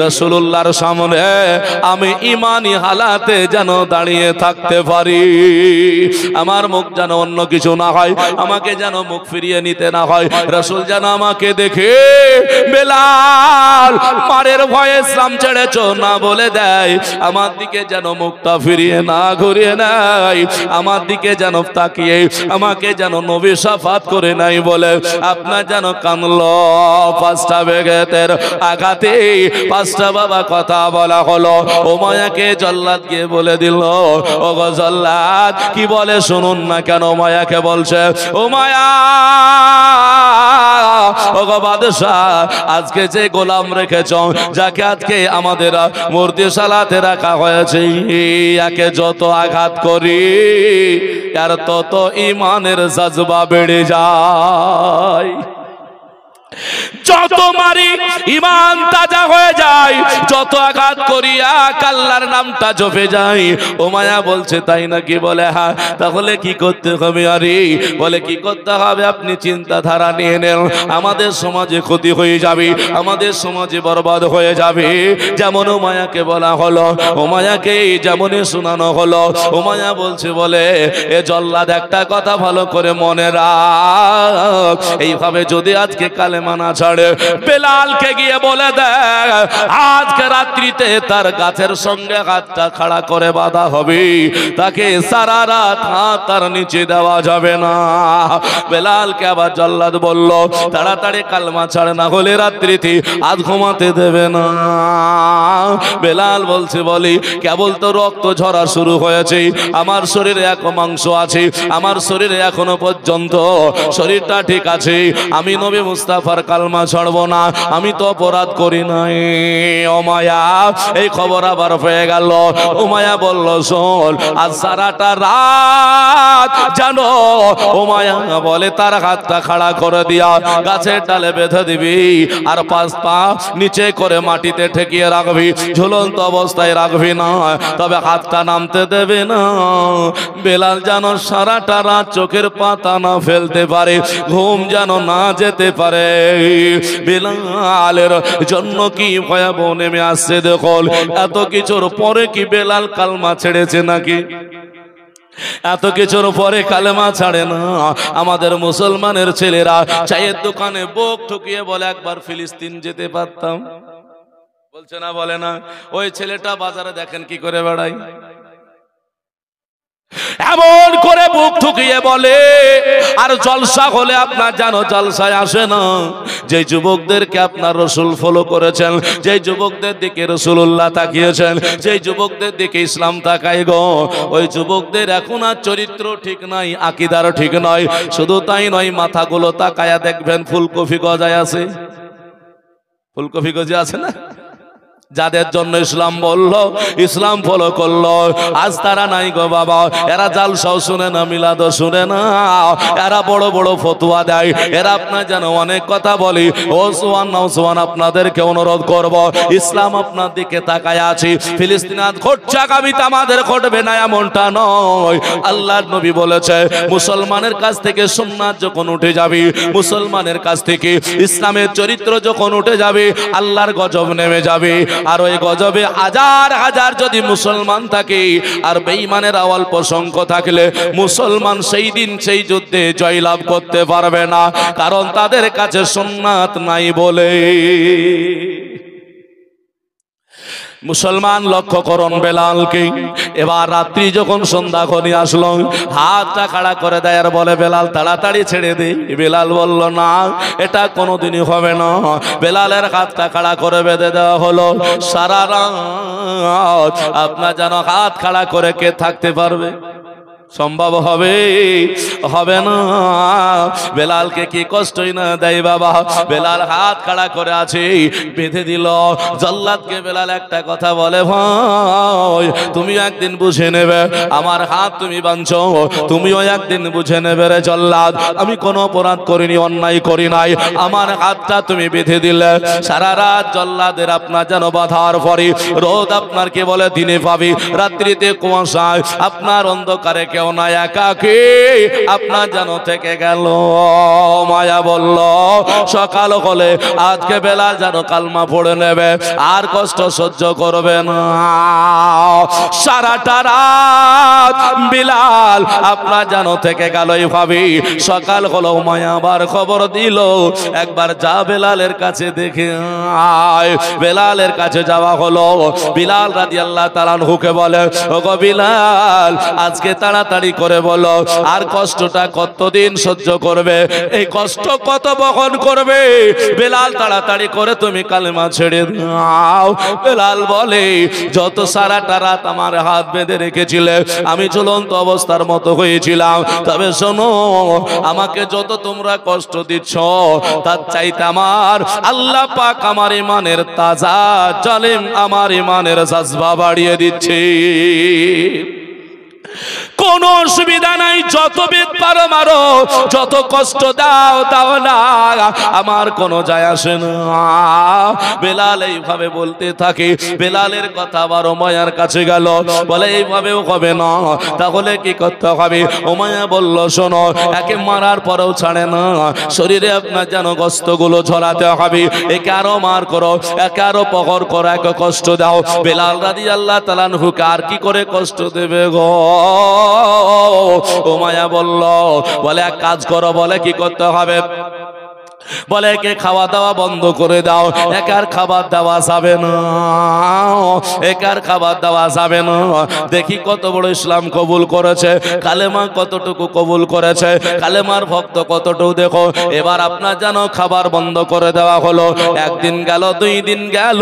রাসূলুল্লাহর সামনে আমি ইমানি হালাতে যেন দাঁড়িয়ে থাকতে পারি। আমার মুখ যেন অন্য কিছু না হয়, আমাকে যেন মুখ ফিরিয়ে নিতে না হয়। রাসূল যেন আমাকে দেখে বেলাল মারের ভয়ে ইসলাম ছেড়েছো না বলে দেয়, আমার দিকে যেন মুখটা ফিরিয়ে না ঘুরিয়ে নেয়, আমার দিকে যেন তাকিয়ে আমাকে যেন নবী শাফাত করে নাই বলে আপনার যেন কানলো। 5টা বেতের আঘাতে 5টা বাবা কথা বলা হলো। উমাইয়াকে জল্লাদ গিয়ে বলে দিল ও গো জল্লাদ কি বলে শুনুন না কেন। উমাইয়াকে বলছে উমাইয়া ও গো বাদশা, আজকে যে গোলাম রেখেছ, যাকে আজকে আমাদের মূর্তিশালাতে রাখা হয়েছে, একে যত আঘাত করি আর তত ইমানের জজবা বেড়ে যায়। যত মারি ইমান তাজা হয়ে যায়, যত আঘাত করিয়া আল্লাহর নামটা জপে যায়। ও মায়া বলছে তাই নাকি? বলে হ্যাঁ। তাহলে কি করতে হবে? আরে বলে কি করতে হবে? আপনি চিন্তাধারা নিয়ে নেন, আমাদের সমাজে ক্ষতি হয়ে যাবে, আমাদের সমাজে বরবাদ হয়ে যাবে। যেমন ও মায়াকে বলা হলো, ও মায়াকে যেমনই শোনানো হলো, ও মায়া বলছে বলে এ জল্লাদ একটা কথা ভালো করে মনে রাখ, এইভাবে যদি আজকে কালেমা না ছাড়ে, বেলালকে গিয়ে বলে দেয় আজকে রাত্রিতে তার গাছের সঙ্গে হাতটা খাড়া করে বাঁধা হবে, তাকে সারা রাত হাত তার নিচে দেওয়া যাবে না। বেলালকে আবার জল্লাদ বলল তাড়াতাড়ি কালেমা ছাড়ে, না হলে রাত্রিতে আজ ঘুমাতে দেবে না। বেলাল বলছে বলি কেবল তো রক্ত ঝরা শুরু হয়েছে, আমার শরীরে এক মাংস আছে, আমার শরীরে এখনো পর্যন্ত শরীরটা ঠিক আছে, আমি নবী মুস্তাফার কালমা ছাড়বো না, আমি তো অপরাধ করি নাই। ও মায়া এই খবর আবার হয়ে গেল। ও মায়া বলল শোন, আজ সারাটা রাত জানো, ও মায়া বলে তার হাতটা খাড়া করে দিয়া গাছের ডালে বেঁধে দিবি, আর পাঁচ পা নিচে করে মাটিতে ঠেকিয়ে রাখবি, ঝুলন্ত অবস্থায় রাখবি না, তবে হাতটা নামতে দেবে না। বেলাল যেন সারাটা রাত চোখের পাতা না ফেলতে পারে, ঘুম যেন না যেতে পারে। বেলালের জন্য কি ভয়াবহ নেমে আসছে দেখল। এত কিছুর পরে কি বেলাল কালমা ছেড়েছে নাকি? এত কিছুর পরে কালেমা ছাড়ে না। আমাদের মুসলমানের ছেলেরা চায়ের দোকানে বুক ঠুকিয়ে বলে একবার ফিলিস্তিন যেতে পারতাম, বলছে না? বলে না? ওই ছেলেটা বাজারে দেখেন কি করে বেড়ায়, এমন করে বুক ঠুকিয়ে বলে। আর জলসা হলে আপনার জানো জলসায় আসে না, যে যুবকদেরকে আপনার রসুল ফলো করেছেন, যে যুবকদের দিকে রসুল্লাহ তাকিয়েছেন, যে যুবকদের দিকে ইসলাম তাকায় গো, ওই যুবকদের এখন আর চরিত্র ঠিক নাই, আকীদার ঠিক নয়। শুধু তাই নয়, মাথাগুলো তাকায়া দেখবেন ফুলকপি গজায় আছে, ফুলকপি গজে আছে না? যাদের জন্য ইসলাম বলল, ইসলাম ফলো করলো, আজ তারা নাই গো বাবা। এরা জালসাও শুনে না, মিলাদও শুনে না, এরা বড় বড় ফতোয়া দেয়, এরা আপনার যেন অনেক কথা বলি। ও সোয়ান নাও সোয়ান, আপনাদেরকে অনুরোধ করব, ইসলাম আপনার দিকে তাকায় আছে। ফিলিস্তিন আজ ঘটছে, আগামীতে আমাদের ঘটবে না এমনটা নয়। আল্লাহর নবী বলেছে মুসলমানের কাছ থেকে সুন্নাত যখন উঠে যাবে, মুসলমানের কাছ থেকে ইসলামের চরিত্র যখন উঠে যাবে, আল্লাহর গজব নেমে যাবে। আর ওই গজবে হাজার হাজার যদি মুসলমান থাকে, আর বেঈমানের অল্প সংখ্যা থাকলে মুসলমান সেই দিন সেই যুদ্ধে জয়লাভ করতে পারবে না, কারণ তাদের কাছে সুন্নাত নাই বলে। মুসলমান লক্ষ্য করুন বেলালকে। এবার রাত্রি যখন সন্ধ্যা ঘনিয়ে আসলো, হাতটা খাড়া করে দেয় আর বলে বেলাল তাড়াতাড়ি ছেড়ে দে। বেলাল বলল না, এটা কোনোদিনই হবে না। বেলালের হাতটা খাড়া করে বেঁধে দেওয়া হলো। সারা রাত আপনার যেন হাত খাড়া করে কে থাকতে পারবে? সম্ভব হবে? হবে না। বেলালকে কি কষ্টই না দেয় বাবা। বেলাল হাত খাড়া করে আছে, বেঁধে দিল। জল্লাদকে বেলাল একটা কথা বলে, ভাই তুমি একদিন বুঝে নেবে, আমার হাত তুমি বাঁধছো, তুমিও একদিন বুঝে নেবে রে জল্লাদ, আমি কোনো অপরাধ করিনি, অন্যায় করি নাই, আমার হাতটা তুমি বেঁধে দিলে। সারা রাত জল্লাদের আপনার যেন বাঁধার পরে রোদ আপনার কে বলে দিনে পাবি, রাত্রিতে কুয়াশায় আপনার অন্ধকারে কেউ না, একাকী আপনার যেন থেকে গেল। মায়া বলল সকাল হলে আজকে বেলাল যেন কালমা পড়ে নেবে, আর কষ্ট সহ্য করবে না। সারাটা রাত বিলাল আপনার যেন থেকে গেল। ভাবি সকাল হলো, মায়া আবার খবর দিল একবার যা বেলালের কাছে দেখে আয়। বেলালের কাছে যাওয়া হলো। বিলাল রাদিয়াল্লাহু তাআলা আনহুকে বলে, ওগো বিলাল আজকে তাড়াতাড়ি তাড়াতাড়ি করে বলো, আর কষ্টটা কতদিন সহ্য করবে, এই কষ্ট কত বহন করবে? বেলাল তাড়াতাড়ি করে তুমি কালেমা ছেড়ে দাও। বেলাল বলে, যত সারাটা রাত আমার হাত বেঁধে রেখেছিলে, আমি ঝুলন্ত অবস্থার মতো হয়েছিলাম, তবে শোনো, আমাকে যত তোমরা কষ্ট দিচ্ছ, তার চাইতে আমার আল্লাহ পাক আমার ইমানের তাজা জালিম আমার ইমানের জাজবা বাড়িয়ে দিচ্ছে। কোনো অসুবিধা নাই, যত বেদ পারো মারো, যত কষ্ট দাও দাও না, আমার কোনো যায় আসে না। বেলাল এইভাবে বলতে থাকে। বেলালের কথা আবার উমাইয়ার কাছে গেল, বলে এইভাবেও হবে না, তাহলে কি করতে হবে? উমাইয়া বলল, শোনো, একে মারার পরেও ছাড়ে না, শরীরে আপনার যেন গোশতগুলো ঝরাতে হবে, একে আরো মার করো, একে আরো পকর করো, একে কষ্ট দাও। বেলাল রাদিয়াল্লাহু তাআলা আনহুকে আর কি করে কষ্ট দেবে গো? উমাইয়া বলল, বলে এক কাজ করো। বলে কি করতে হবে? বলে একে খাওয়া দাওয়া বন্ধ করে দাও, একার খাবার দেওয়া যাবে না, একার খাবার দেওয়া যাবে না। দেখি কত বড় ইসলাম কবুল করেছে, কালেমা কতটুকু কবুল করেছে, কালেমার ভক্ত কতটুকু দেখো। এবার আপনার যেন খাবার বন্ধ করে দেওয়া হলো। একদিন গেল, 2 দিন গেল,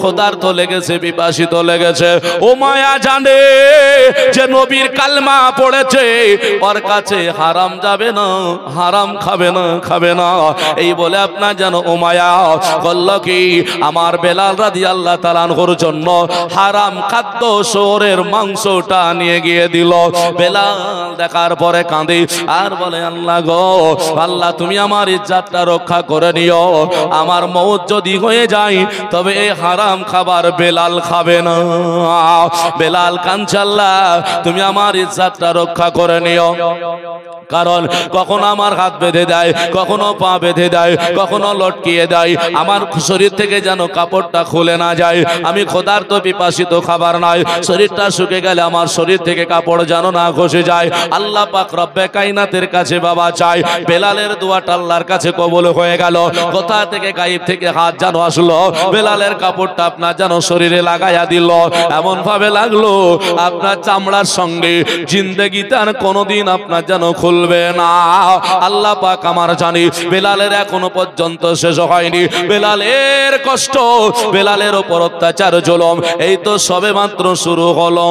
ক্ষুধার্ত লেগেছে, পিপাসিত লেগেছে। উমাইয়া জানে যে নবীর কালেমা পড়েছে, ওর কাছে হারাম যাবে না, হারাম খাবে না, খাবে না। এই বলে আপনার যেন উমাইয়া বলল কি, আমার বেলাল রাদিয়াল্লাহু তাআলা আনহুর জন্য হারাম খাদ্য শুয়োরের মাংসটা নিয়ে গিয়ে দিল। বেলাল দেখার পরে কাঁদে আর বলে, আল্লাহ গো, আল্লাহ তুমি আমার ইজ্জতটা রক্ষা করে নিও, আমার মওত যদি হয়ে যায় তবে এই হারাম খাবার বেলাল খাবে না। বেলাল কাঁদছে, আল্লাহ তুমি আমার ইজ্জতটা রক্ষা করে নিও, কারণ কখনো আমার হাত বেঁধে দেয়, কখনো পা বেঁধে দেয়, কখনো লটকিয়ে দেয়, আমার শরীর থেকে যেন কাপড়টা খুলে না যায়। আমি ক্ষুধার্ত পিপাসিত, খাবার নাই, শরীরটা শুকে গেলে আমার শরীর থেকে কাপড় যেন না খসে যায়। আল্লাহ পাক রব্বে কায়নাতের কাছে বাবা চাই, বেলালের দোয়াটা আল্লাহর কাছে কবুল হয়ে গেল। কোথা থেকে গায়েব থেকে হাত যেন আসলো, বেলালের কাপড়টা আপনার যেন শরীরে লাগাইয়া দিল। এমন ভাবে লাগলো আপনার চামড়ার সঙ্গে জিন্দেগিতে আর কোনোদিন আপনার যেন খুলবে না। আল্লাহ পাক আমার জানি বেলালের এখনো পর্যন্ত শেষ হয়নি। বেলালের কষ্ট, বেলালের উপর অত্যাচার, জুলুম এই তো সবে মাত্র শুরু হলো।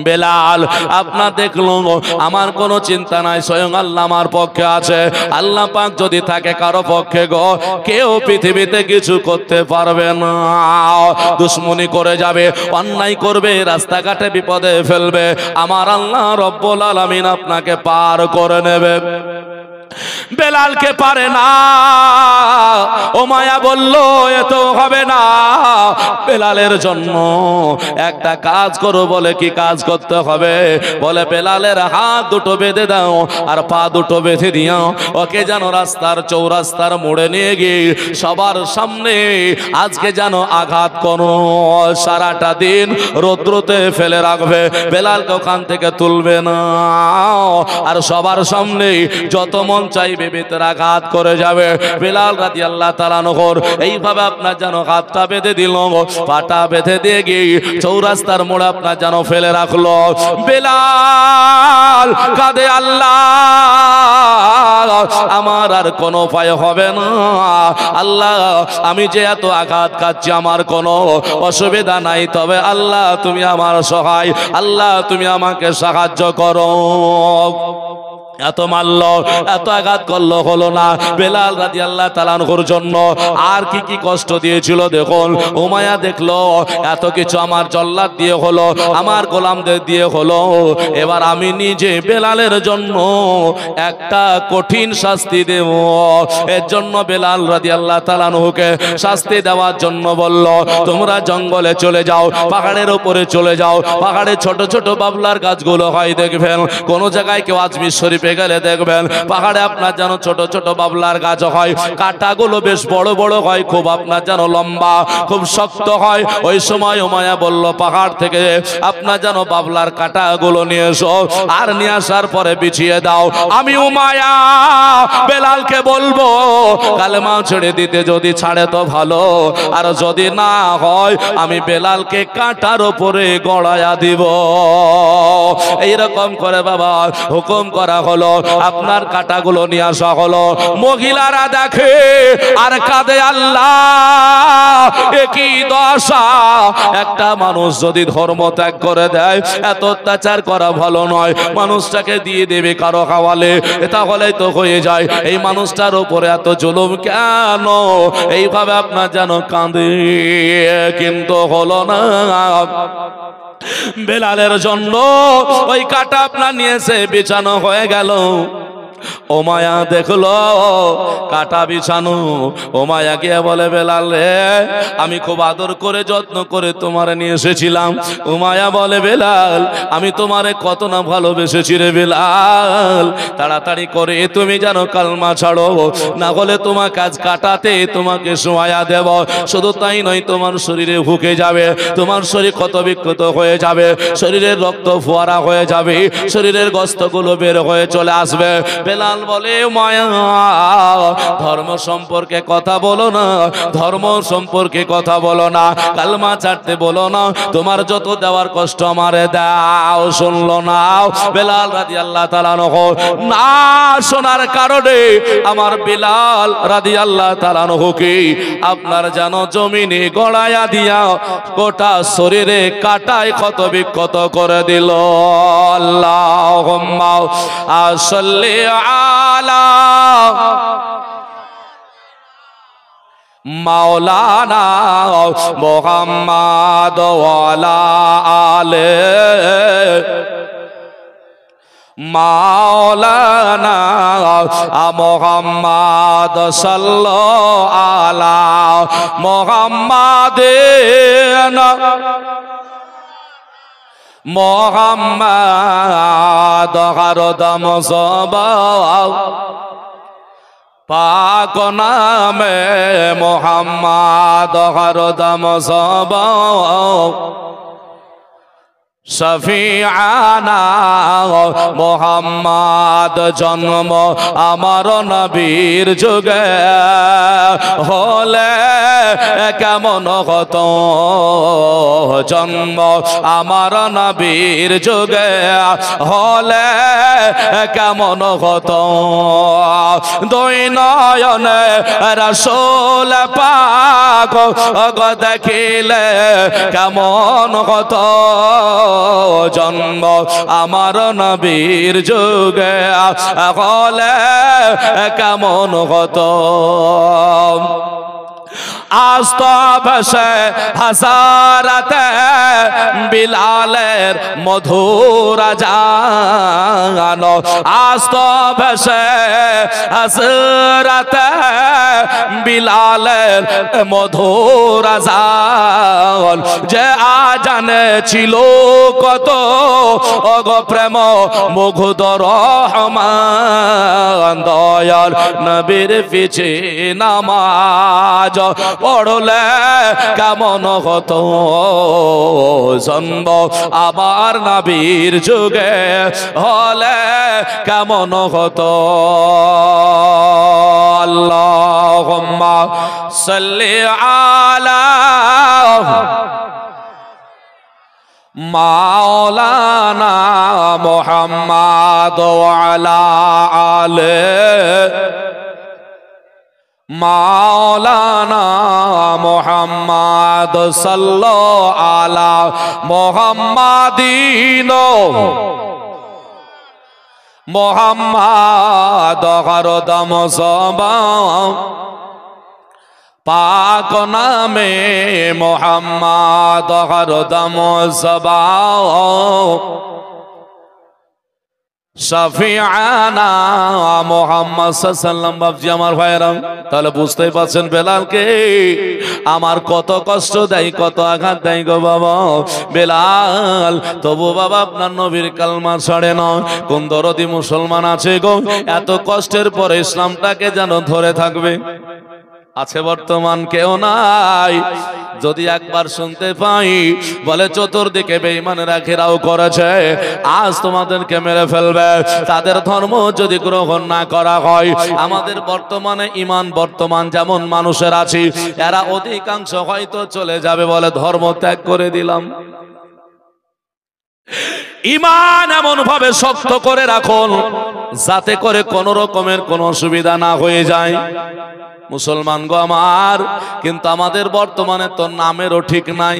বেলাল আপনার দেখলো, আমার কোনো চিন্তা নাই, স্বয়ং আল্লাহ আমার পক্ষে আছে। আল্লাহ পাক যদি থাকে কারো পক্ষে গো, কেউ পৃথিবীতে কিছু করতে পারবে না। দুশ্মনী করে যাবে, অন্যায় করবে, রাস্তাঘাটে বিপদে ফেলবে, আমার আল্লাহ রব্বুল আলামিন আপনাকে পার করে নেবে। বেলালকে পারে না। উমাইয়া বলল, এত হবে না, বেলালের জন্য একটা কাজ করো। বলে কি কাজ করতে হবে? বলে বেলালের হাত দুটো বেঁধে দাও আর পা দুটো বেঁধে দিও, ওকে যেন রাস্তার চৌরাস্তার মোড়ে নিয়ে গিয়ে সবার সামনে আজকে যেন আঘাত করো, সারাটা দিন রৌদ্রতে ফেলে রাখবে, বেলালকে ওখান থেকে তুলবে না, আর সবার সামনে যত মন চাইবে ভিতরে আঘাত করে যাবে। বেলাল রাদিয়াল্লাহু তাআলা আনহুর এইভাবে আপনার যেন হাতটা বেঁধে দিল, পাটা বেঁধে দিয়ে গিয়ে চৌরাস্তার মোড়ে আপনার যেন ফেলে রাখলো। বেলাল কাঁদে, আল্লাহ আমার আর কোনো উপায় হবে না, আল্লাহ আমি যে এত আঘাত খাচ্ছি আমার কোনো অসুবিধা নাই, তবে আল্লাহ তুমি আমার সহায়, আল্লাহ তুমি আমাকে সাহায্য করো। এত মারল, এত আঘাত করলো, হলো না। বেলাল রাদিয়াল্লাহু তাআলা আনহুর জন্য আর কি কি কষ্ট দিয়েছিল দেখুন। উমাইয়া দেখলো এত কিছু আমার জল্লাদ দিয়ে হলো, আমার গোলামদের দিয়ে হলো, এবার আমি নিজে বেলালের জন্য একটা কঠিন শাস্তি দেব। এর জন্য বেলাল রাদিয়াল্লাহু তাআলা আনহুকে শাস্তি দেওয়ার জন্য বলল, তোমরা জঙ্গলে চলে যাও, পাহাড়ের উপরে চলে যাও, পাহাড়ে ছোট ছোট বাবলার গাছগুলো হয় দেখবেন, কোন জায়গায় কেউ আজমির শরীফ চেপে গেলে দেখবেন পাহাড়ে আপনার যেন ছোট ছোট বাবলার গাছ হয়, কাঁটাগুলো বেশ বড় বড় হয়, খুব আপনার যেন লম্বা, খুব শক্ত হয়। ওই সময় উমাইয়া বলল পাহাড় থেকে আপনার যেন বাবলার কাঁটাগুলো নিয়ে এসো, আর নিয়ে আসার পরে বিছিয়ে দাও। আমি উমাইয়া বেলালকে বলবো কালেমা ছেড়ে দিতে, যদি ছাড়ে তো ভালো, আর যদি না হয় আমি বেলালকে কাঁটার উপরে গড়ায়া দিব। এইরকম করে বাবা হুকুম করা হলো, আপনার কাঁটাগুলো নিয়ে আসা হলো। মহিলারা দেখে আর কাঁদে, আল্লাহ একই দশা, একটা মানুষ যদি ধর্ম ত্যাগ করে দেয়, এত অত্যাচার করা ভালো নয়, মানুষটাকে দিয়ে দেবে কারো হাওয়ালে, তাহলেই তো হয়ে যায়। এই মানুষটার উপরে এত জুলুম কেন? এইভাবে আপনার যেন কাঁদে, কিন্তু হলো না। বেলালের জন্য ওই কাঁটা আপনার নিয়েছে, বিছানো হয়ে গেল। উমাইয়া দেখলো কাঁটা বিছানো, উমাইয়া গিয়ে বলে বেলাল রে, আমি খুব আদর করে যত্ন করে তোমারে নিয়ে এসেছিলাম। উমাইয়া বলে বেলাল, আমি তোমারে কত না ভালোবেসেছি রে বেলাল, তাড়াতাড়ি করে তুমি যেন কালমা ছাড়ো, না হলে তোমার কাজ কাটাতে তোমাকে শোয়া দেব। শুধু তাই নয়, তোমার শরীরে ঢুকে যাবে, তোমার শরীর ক্ষত বিক্ষত হয়ে যাবে, শরীরের রক্ত ফোয়ারা হয়ে যাবে, শরীরের গোশতগুলো বের হয়ে চলে আসবে। বেলাল বলে মায়া, ধর্ম সম্পর্কে কথা বলো না, ধর্ম সম্পর্কে কথা বলো না, কালমা ছাড়তে বলো না, তোমার যত দেওয়ার কষ্ট আমারে দাও। শুনলো না বেলাল রাদিয়াল্লাহু তাআলা আনহু, না শোনার কারণে আমার বেলাল রাদিয়াল্লাহু তাআলা আনহুকে আপনার যেন জমিনে গড়াইয়া দিয়া গোটা শরীরে কাটায় ক্ষত বিক্ষত করে দিল। আল্লাহুম্মা সাল্লি আলা মাওলানা মুহাম্মদ ওয়ালা আলে মাওলানা মুহাম্মদ সাল্লাল্লাহু আলা মুহাম্মাদিন মোহাম্মদ হরদম সবাও পাক নামে মোহাম্মদ হরদম সবাও শফিআনা মোহাম্মদ জন্ম আমার নবীর যুগে হলে কেমন হতো, জন্ম আমার নবীর যুগে হলে কেমন হতো, দুই নয়নে রাসূল পাক দেখিলে কেমন হতো, জন্ম আমার নবীর যুগে হলে কেমন হতো। আস্ত বসে হাজারাতে বিলালের মধুর জান, আস্ত বসে হাজারাতে বিলালের মধুর জান, যে আজানে ছিল কত অগো প্রেম মুগ্ধ রহমান, দয়াল নবীর পিছে নামাজ পড়লে কেমন হতো, জন্ম আমার নবীর যুগে হলে কেমন হতো। আল্লাহুম্মা সাল্লি আলা মাওলানা মুহাম্মদ ওয়ালা আলে মাওলানা মুহাম্মদ সাল্লাল্লাহু আলা মুহাম্মাদিন মুহাম্মদ হরদম সবাও পাক নামে মুহাম্মদ হরদম সবাও শাফিআনা মুহাম্মদ সাল্লাল্লাহু আলাইহি ওয়াসাল্লাম। বাপজি আমার ভাইরা, তাহলে বুঝতেই পারছেন বেলালকে আমার কত কষ্ট দেয়, কত আঘাত দেয় গো বাবা বেলাল। তবু বাবা আপনার নবীর কালমা ছাড়ে না। কোন দরদি মুসলমান আছে গো এত কষ্টের পরে ইসলামটাকে যেন ধরে থাকবে? আছে বর্তমান কেউ নাই। যদি একবার শুনতে পাই বলে চতুর্দিকে বেঈমানেরা ঘেরাও করেছে, আজ তোমাদেরকে মেরে ফেলবে, তাদের ধর্ম যদি গ্রহণ না করা হয়, আমাদের বর্তমানে ইমান বর্তমান যেমন মানুষের আছে এরা অধিকাংশ হয়তো চলে যাবে বলে ধর্ম ত্যাগ করে দিলাম। ইমান এমন ভাবে শক্ত করে রাখুন যাতে করে কোন রকমের কোন অসুবিধা না হয়ে যায়। মুসলমান গো আমার, কিন্তু আমাদের বর্তমানে তো নামেরও ঠিক নাই।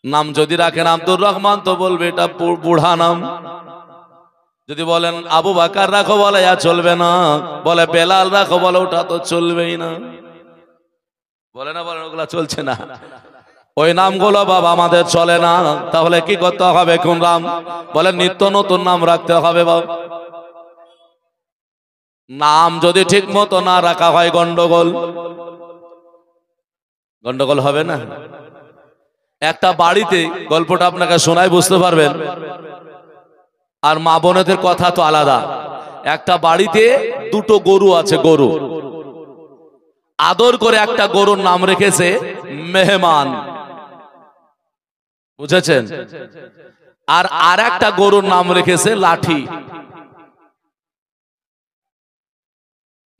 নাম যদি রাখেন আব্দুর রহমান তো বলবে এটা বুড়া নাম। যদি বলেন আবু বাকার রাখো বলে চলবে না, বলে বেলাল রাখো বলে ওটা তো চলবেই না। বলে না বলেন ওগুলা চলছে না, ওই নামগুলো বাবা আমাদের চলে না। তাহলে কি করতে হবে? কোন নাম? বলে নিত্য নতুন নাম রাখতে হবে বাবা। নাম যদি ঠিক মতো না রাখা হয় গন্ডগোল, গন্ডগোল হবে না? একটা বাড়িতে গল্পটা আপনাকে শোনায় বুঝতে পারবেন, আর মা বোনেদের কথা তো আলাদা। একটা বাড়িতে দুটো গরু আছে, গরু আদর করে একটা গরুর নাম রেখেছে মেহমান, বুঝেছেন? আর একটা গরুর নাম রেখেছে লাঠি।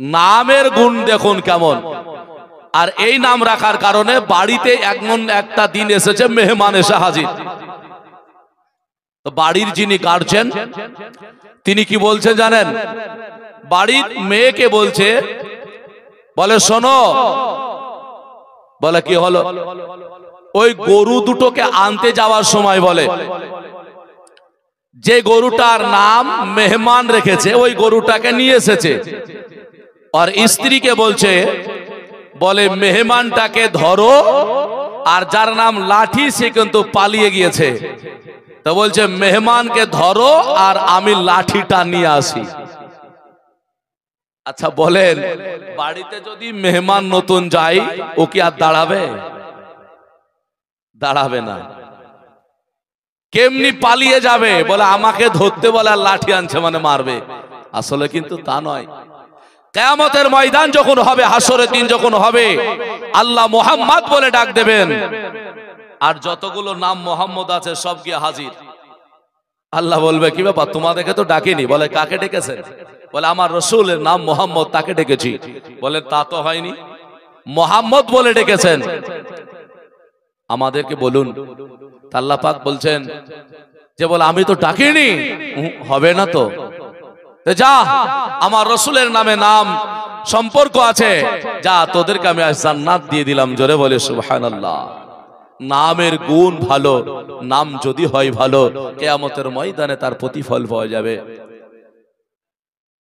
নামের গুণ দেখুন কেমন। আর এই নাম রাখার কারণে বাড়িতে এমন একটা দিন এসেছে মেহমান এসে হাজির। তো বাড়ির যিনি গার্জেন তিনি কি বলছেন জানেন? বাড়ির মেয়েকে বলছে, বলে শোনো, বলে কি হলো? ওই গরু দুটোকে আনতে যাওয়ার সময় বলে যে গরুটার নাম মেহমান রেখেছে ওই গরুটাকে নিয়ে এসেছে। আর স্ত্রীকে বলছে, বলে মেহমানটাকে ধরো, আর যার নাম লাঠি সে কিন্তু পালিয়ে গিয়েছে। তো বলছে মেহমানকে ধরো আর আমি লাঠিটা নিয়ে আসি। আচ্ছা বলেন, বাড়িতে যদি মেহমান নতুন যায় ও কি আর দাঁড়াবে? দাঁড়াবে না। কেমনি পালিয়ে যাবে? বলে আমাকে ধরতে বলে আর লাঠি আনছে মানে মারবে। আসলে কিন্তু তা নয়। কিয়ামতের ময়দান যখন হবে, হাসরের দিন যখন হবে, আল্লাহ মুহাম্মদ বলে ডাক দেবেন, আর যতগুলো নাম মোহাম্মদ আছে সব গিয়ে হাজির। আল্লাহ বলবে কি ব্যাপার, তোমাদেরকে তো ডাকিনি। বলে কাকে ডেকেছেন? বলে আমার রসুলের নাম মোহাম্মদ, তাকে ডেকেছি। বলে তা তো হয়নি, মোহাম্মদ বলে ডেকেছেন, আমাদেরকে বলুন। আল্লাহ পাক বলছেন যে বলে আমি তো ডাকিনি, হবে না তো। যা, আমার রসুলের নামে নাম সম্পর্ক আছে, যা তোদেরকে আমি আজ জান্নাত দিয়ে দিলাম। জোরে বলে সুবহানাল্লাহ। নামের গুণ ভালো, নাম যদি হয় ভালো, কিয়ামতের ময়দানে তার প্রতিফল পাওয়া যাবে।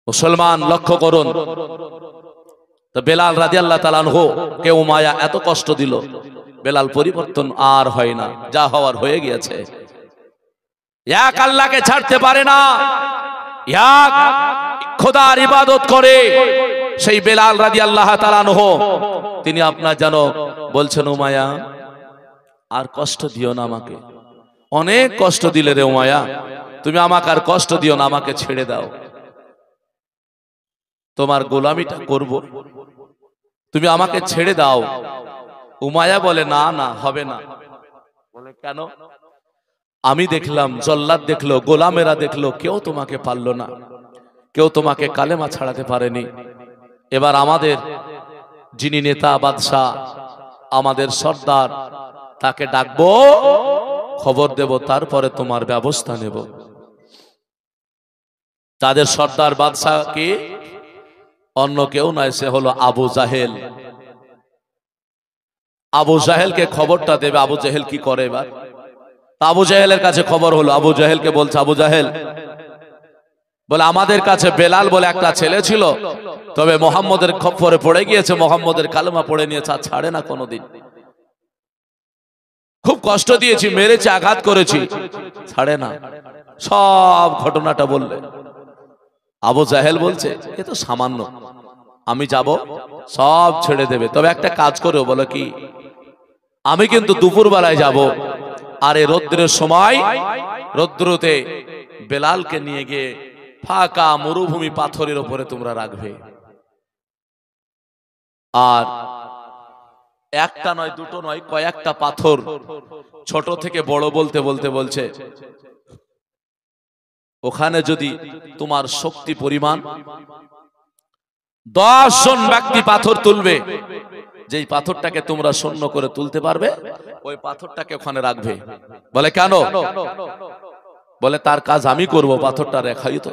মুসলমান লক্ষ্য করুন, তো বেলাল রাদিয়াল্লাহু তাআলা আনহু কে উমাইয়া এত কষ্ট দিল, বেলাল পরিবর্তন আর হয় না, যা হওয়ার হয়ে গিয়েছে। এক আল্লাহকে ছাড়তে পারে না, এক খোদার ইবাদত করে সেই বেলাল রাদিয়াল্লাহু তাআলা আনহু তিনি আপনার যেন বলছেন উমাইয়া আর কষ্ট দিও না আমাকে, অনেক কষ্ট দিলে রে উমাইয়া, তুমি আমাকে আর কষ্ট দিও না, আমাকে ছেড়ে দাও, তোমার গোলামিটা করব, তুমি আমাকে ছেড়ে দাও। উমাইয়া বলে না না, হবে না। বলে কেন? আমি দেখলাম, জল্লাদ দেখলো, গোলামেরা দেখলো, কেউ তোমাকে পারলো না, কেউ তোমাকে কালেমা ছাড়াতে পারেনি। এবার আমাদের যিনি নেতা বাদশাহ, আমাদের সর্দার, তাকে ডাকবো, খবর দেব, তারপরে তোমার ব্যবস্থা নেব। তাদের সর্দার বাদশাহ কি? অন্য কেউ নয়, সে হলো আবু জাহেল। আবু জাহেলকে খবরটা দেবে। আবু জাহেল কি করে? এবার আবু জাহেলের কাছে খবর হলো। আবু জাহেলকে বলছে, আবু জাহেল বলে আমাদের কাছে বেলাল বলে একটা ছেলে ছিল, তবে মোহাম্মদের খপ্পরে পড়ে গিয়েছে, মোহাম্মদের কালেমা পড়ে নিয়েছে, আর ছাড়ে না কোনোদিন। খুব কষ্ট দিয়েছি, মেরেছি, আঘাত করেছি, ছাড়ে না। সব ঘটনাটা বললেন। আবু জাহেল বলছে এ তো সামান্য, আমি যাব, সব ছেড়ে দেবে, তবে একটা কাজ করে। বলো কি? আমি কিন্তু দুপুর বেলায় যাব, আর এই রৌদ্রের সময় রৌদ্রতে বেলালকে নিয়ে গিয়ে ফাঁকা মরুভূমি পাথরের উপরে তোমরা রাখবে। আর একটা নয়, দুটো নয়, কয়েকটা পাথর ছোট থেকে বড় বলতে বলতে বলছে ওখানে যদি তোমার শক্তি পরিমাণ 10 জন ব্যক্তি পাথর তুলবে, যেই পাথরটাকে তোমরা শূন্য করে তুলতে পারবে ওই পাথরটাকে ওখানে রাখবে। বলে কেন? বলে তার কাজ আমি করব, পাথরটা রেখাই তো।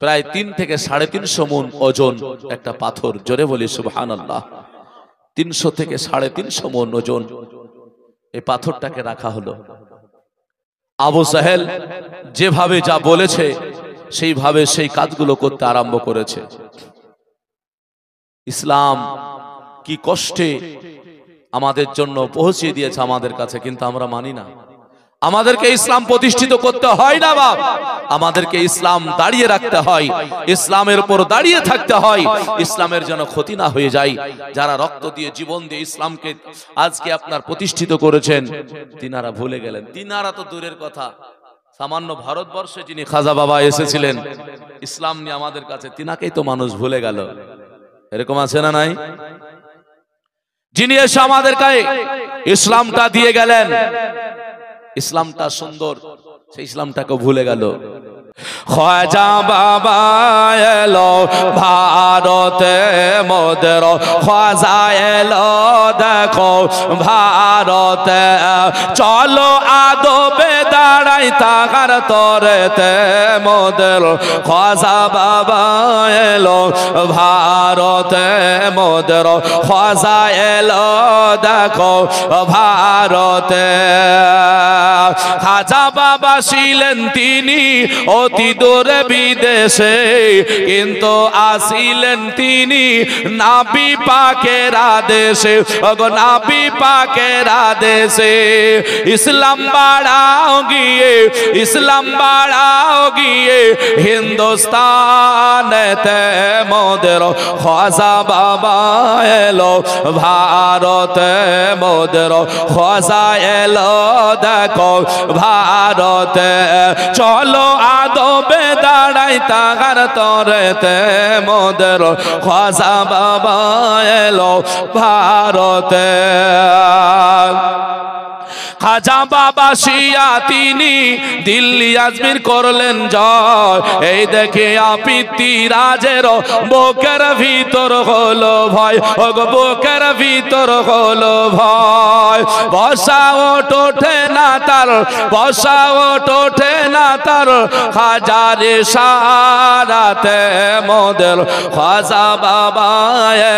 প্রায় 3 থেকে 350 মণ ওজন একটা পাথর। জোরে বলি সুবহানাল্লাহ। 300 থেকে 350 মণ ওজন এই পাথরটাকে রাখা হলো। আবু জাহেল যেভাবে যা বলেছে সেইভাবে সেই কাজগুলো করতে আরম্ভ করেছে। ইসলাম কি কষ্টে আমাদের জন্য পৌঁছে দিয়েছে আমাদের কাছে, কিন্তু আমরা মানি না। আমাদেরকে ইসলাম প্রতিষ্ঠিত করতে হয় না বাপ, আমাদেরকে ইসলাম দাঁড়িয়ে রাখতে হয়, ইসলামের উপর দাঁড়িয়ে থাকতে হয়, ইসলামের যেন ক্ষতি না হয়ে যায়। যারা রক্ত দিয়ে জীবন দিয়ে ইসলামকে আজকে আপনার প্রতিষ্ঠিত করেছেন তিনারা ভুলে গেলেন। তিনারা তো দূরের কথা, সামান্য ভারতবর্ষে যিনি খাজা বাবা এসেছিলেন ইসলাম নিয়ে আমাদের কাছে, তিনাকেই তো মানুষ ভুলে গেল। এরকম আছে না নাই? যিনি এসে আমাদের গায়ে ইসলামটা দিয়ে গেলেন, ইসলামটা সুন্দর, সেই ইসলামটাকে ভুলে গেল। খাজা বাবা এলো ভারতে মোদের, খাজা এলো দেখো ভারতে, চলো আদবে দাঁড়াই তাহার তরেতে মোদের, খাজা বাবা এলো ভারতে মোদের, খাজা এলো দেখো ভারতে। খাজা বাবা ছিলেন তিনি অতি দূরে বিদেশে, কিন্তু আসিলেন তিনি নাবি পাকের আদেশে, নাবি পাকের আদেশে। ইসলাম বাড়াও গিয়ে, ইসলাম বাড়াও গিয়ে হিন্দুস্তানেতে মোদের, খাজা বাবা এলো ভারতে মোদের, খাজা এলো দেখো ভারতে, চলো আদবে দাঁড়াই তাহার তরেতে মোদের, খাজা বাবা এলো ভারতে। খাজা বাবা শিয়া তিনি দিল্লি আজমির করলেন জয়, এই দেখে আপীতি রাজের বুকের ভিতর হলো ভয়, বুকের ভিতর হলো ভয়। বসা ওঠে না তার, বসা ওঠে না তার, খাজার ইশারাতে মোদের, খাজা বাবা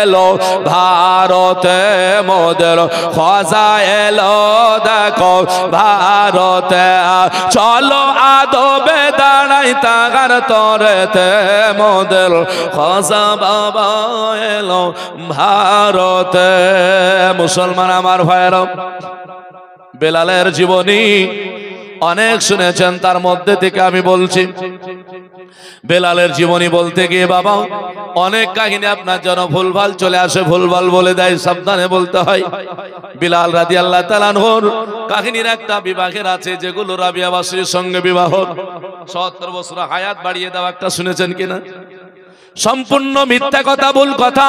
এলো ভারতে মোদের, খাজা এলো দেখো ভারতে, চলো আদবে দাঁড়াই তাহার তরেতে মোদের, খাজা বাবা এলো ভারতে। মুসলমান আমার ভাইরা, বেলালের জীবনী অনেক শুনেছেন, তার মধ্যে থেকে আমি বলছি। বেলালের জীবনী বলতে গিয়ে বাবা অনেক কাহিনী আপনার জন্য ভুলভাল চলে আসে, ভুলভাল বলে দেয়, সাবধানে বলতে হয়। বিলাল রাদিয়াল্লাহু তাআলা আনহুর কাহিনীর একটা বিভাগের আছে যেগুলো রাবিয়া বাসরীর সঙ্গে বিবাহ, ৭০ বছর হায়াত বাড়িয়ে দেওয়া একটা শুনেছেন কিনা? সম্পূর্ণ মিথ্যা কথা, ভুল কথা।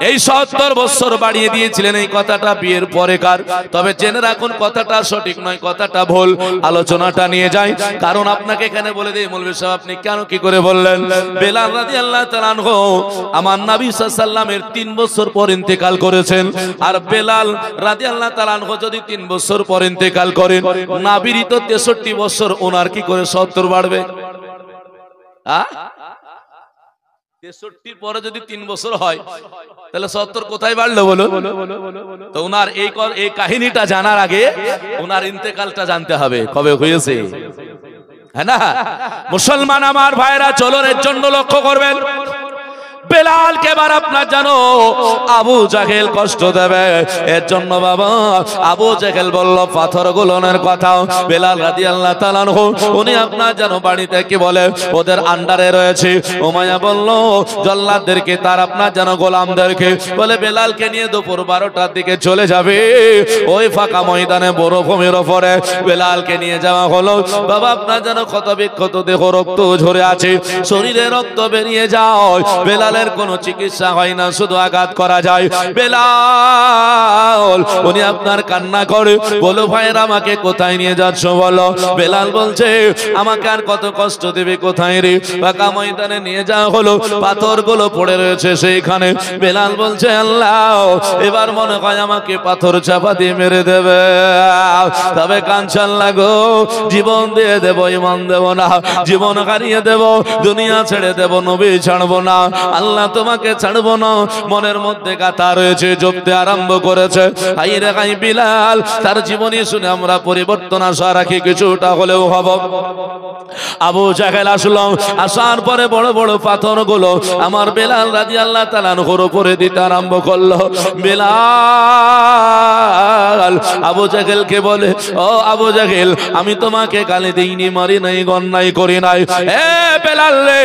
এই ৭০ বছর বাড়িয়ে দিয়েছিলেন, এই কথাটা বিয়ের পরেকার। তবে জেনে রাখুন কথাটা সঠিক নয়, কথাটা ভুল। আলোচনাটা নিয়ে যাই, কারণ আপনাকে এখানে বলে দেই মৌলভী সাহেব আপনি কেন কি করে বললেন। বেলাল রাদিয়াল্লাহু তাআলা আনহু আমার নবী সাল্লাল্লাহু আলাইহি ওয়াসাল্লামের ৩ বছর পর ইন্তেকাল করেছেন। আর বেলাল রাদিয়াল্লাহু তাআলা আনহু যদি 3 বছর পর ইন্তেকাল করেন, নবীর তো 63 বছর, ওনার কি করে ৭০ বাড়বে? 63 পরে যদি 3 বছর হয় তাহলে ৭০ কোথায় বাড়লো বলুন? তো ওনার এই কাহিনীটা জানার আগে ওনার ইন্তেকালটা জানতে হবে কবে হয়েছে, হ্যাঁ না? মুসলমান আমার ভাইরা চলুন এর জন্য লক্ষ্য করবেন। বেলালকে এবার আপনার জানো আবু জাহেল কষ্ট দেবে, এর জন্য বাবা আবু জাহেল বলল পাথর গোলনের কথা। বেলাল রাদিয়াল্লাহু তাআলা আনহু উনি আপনার জানো বাড়িতে কি বলে ওদের আন্ডারে রয়েছে। উমাইয়া বলল জল্লাদদেরকে তার আপনার জানো গোলামদেরকে বলে বেলালকে নিয়ে দুপুর 12টার দিকে চলে যাবে ওই ফাঁকা ময়দানে মরুভূমির উপরে। বেলালকে নিয়ে যাওয়া হলো। বাবা আপনার জানো ক্ষত বিক্ষত দেহ, রক্ত ঝরে আছে, শরীরে রক্ত বেরিয়ে যায়। বেলালের কোনো চিকিৎসা হয় না, শুধু আঘাত করা যায়। বেলাল উনি আপনার কান্না করে বলো ভাইয়ের আমাকে কোথায় নিয়ে যাচ্ছ বলো। বেলাল বলছে আমাকে আর কত কষ্ট দেবে, কোথায় রে? ফাঁকা ময়দানে নিয়ে যাওয়া হলো, পাথরগুলো পড়ে রয়েছে সেইখানে। বেলাল বলছে আল্লাহ এবার মনে হয় আমাকে পাথর চাপা দিয়ে মেরে দেবে, তবে কাঞ্চাল লাগো জীবন দিয়ে দেব, ইমান দেব না, জীবন হারিয়ে দেব, দুনিয়া ছেড়ে দেব, নবী ছাড়বো না, আল্লাহ তোমাকে ছাড়বো না। মনের মধ্যে গাথা রয়েছে, জপতে আরম্ভ করেছে। হাই রে হাই বিলাল, তার জীবনী শুনে আমরা পরিবর্তন আশা রাখি, কিছুটা হলেও হব। আবু জাহেল আসলো, আসার পরে বড় বড় পাথরগুলো আমার বেলাল রাদিয়াল্লাহু তাআলা আনহুর উপরে দিতে আরম্ভ করলো। বেলাল আবু জাহেলকে বলে ও আবু জাহেল আমি তোমাকে গালি দিইনি, মারি নাই, অন্যায় করি নাই। এ বেলাল রে,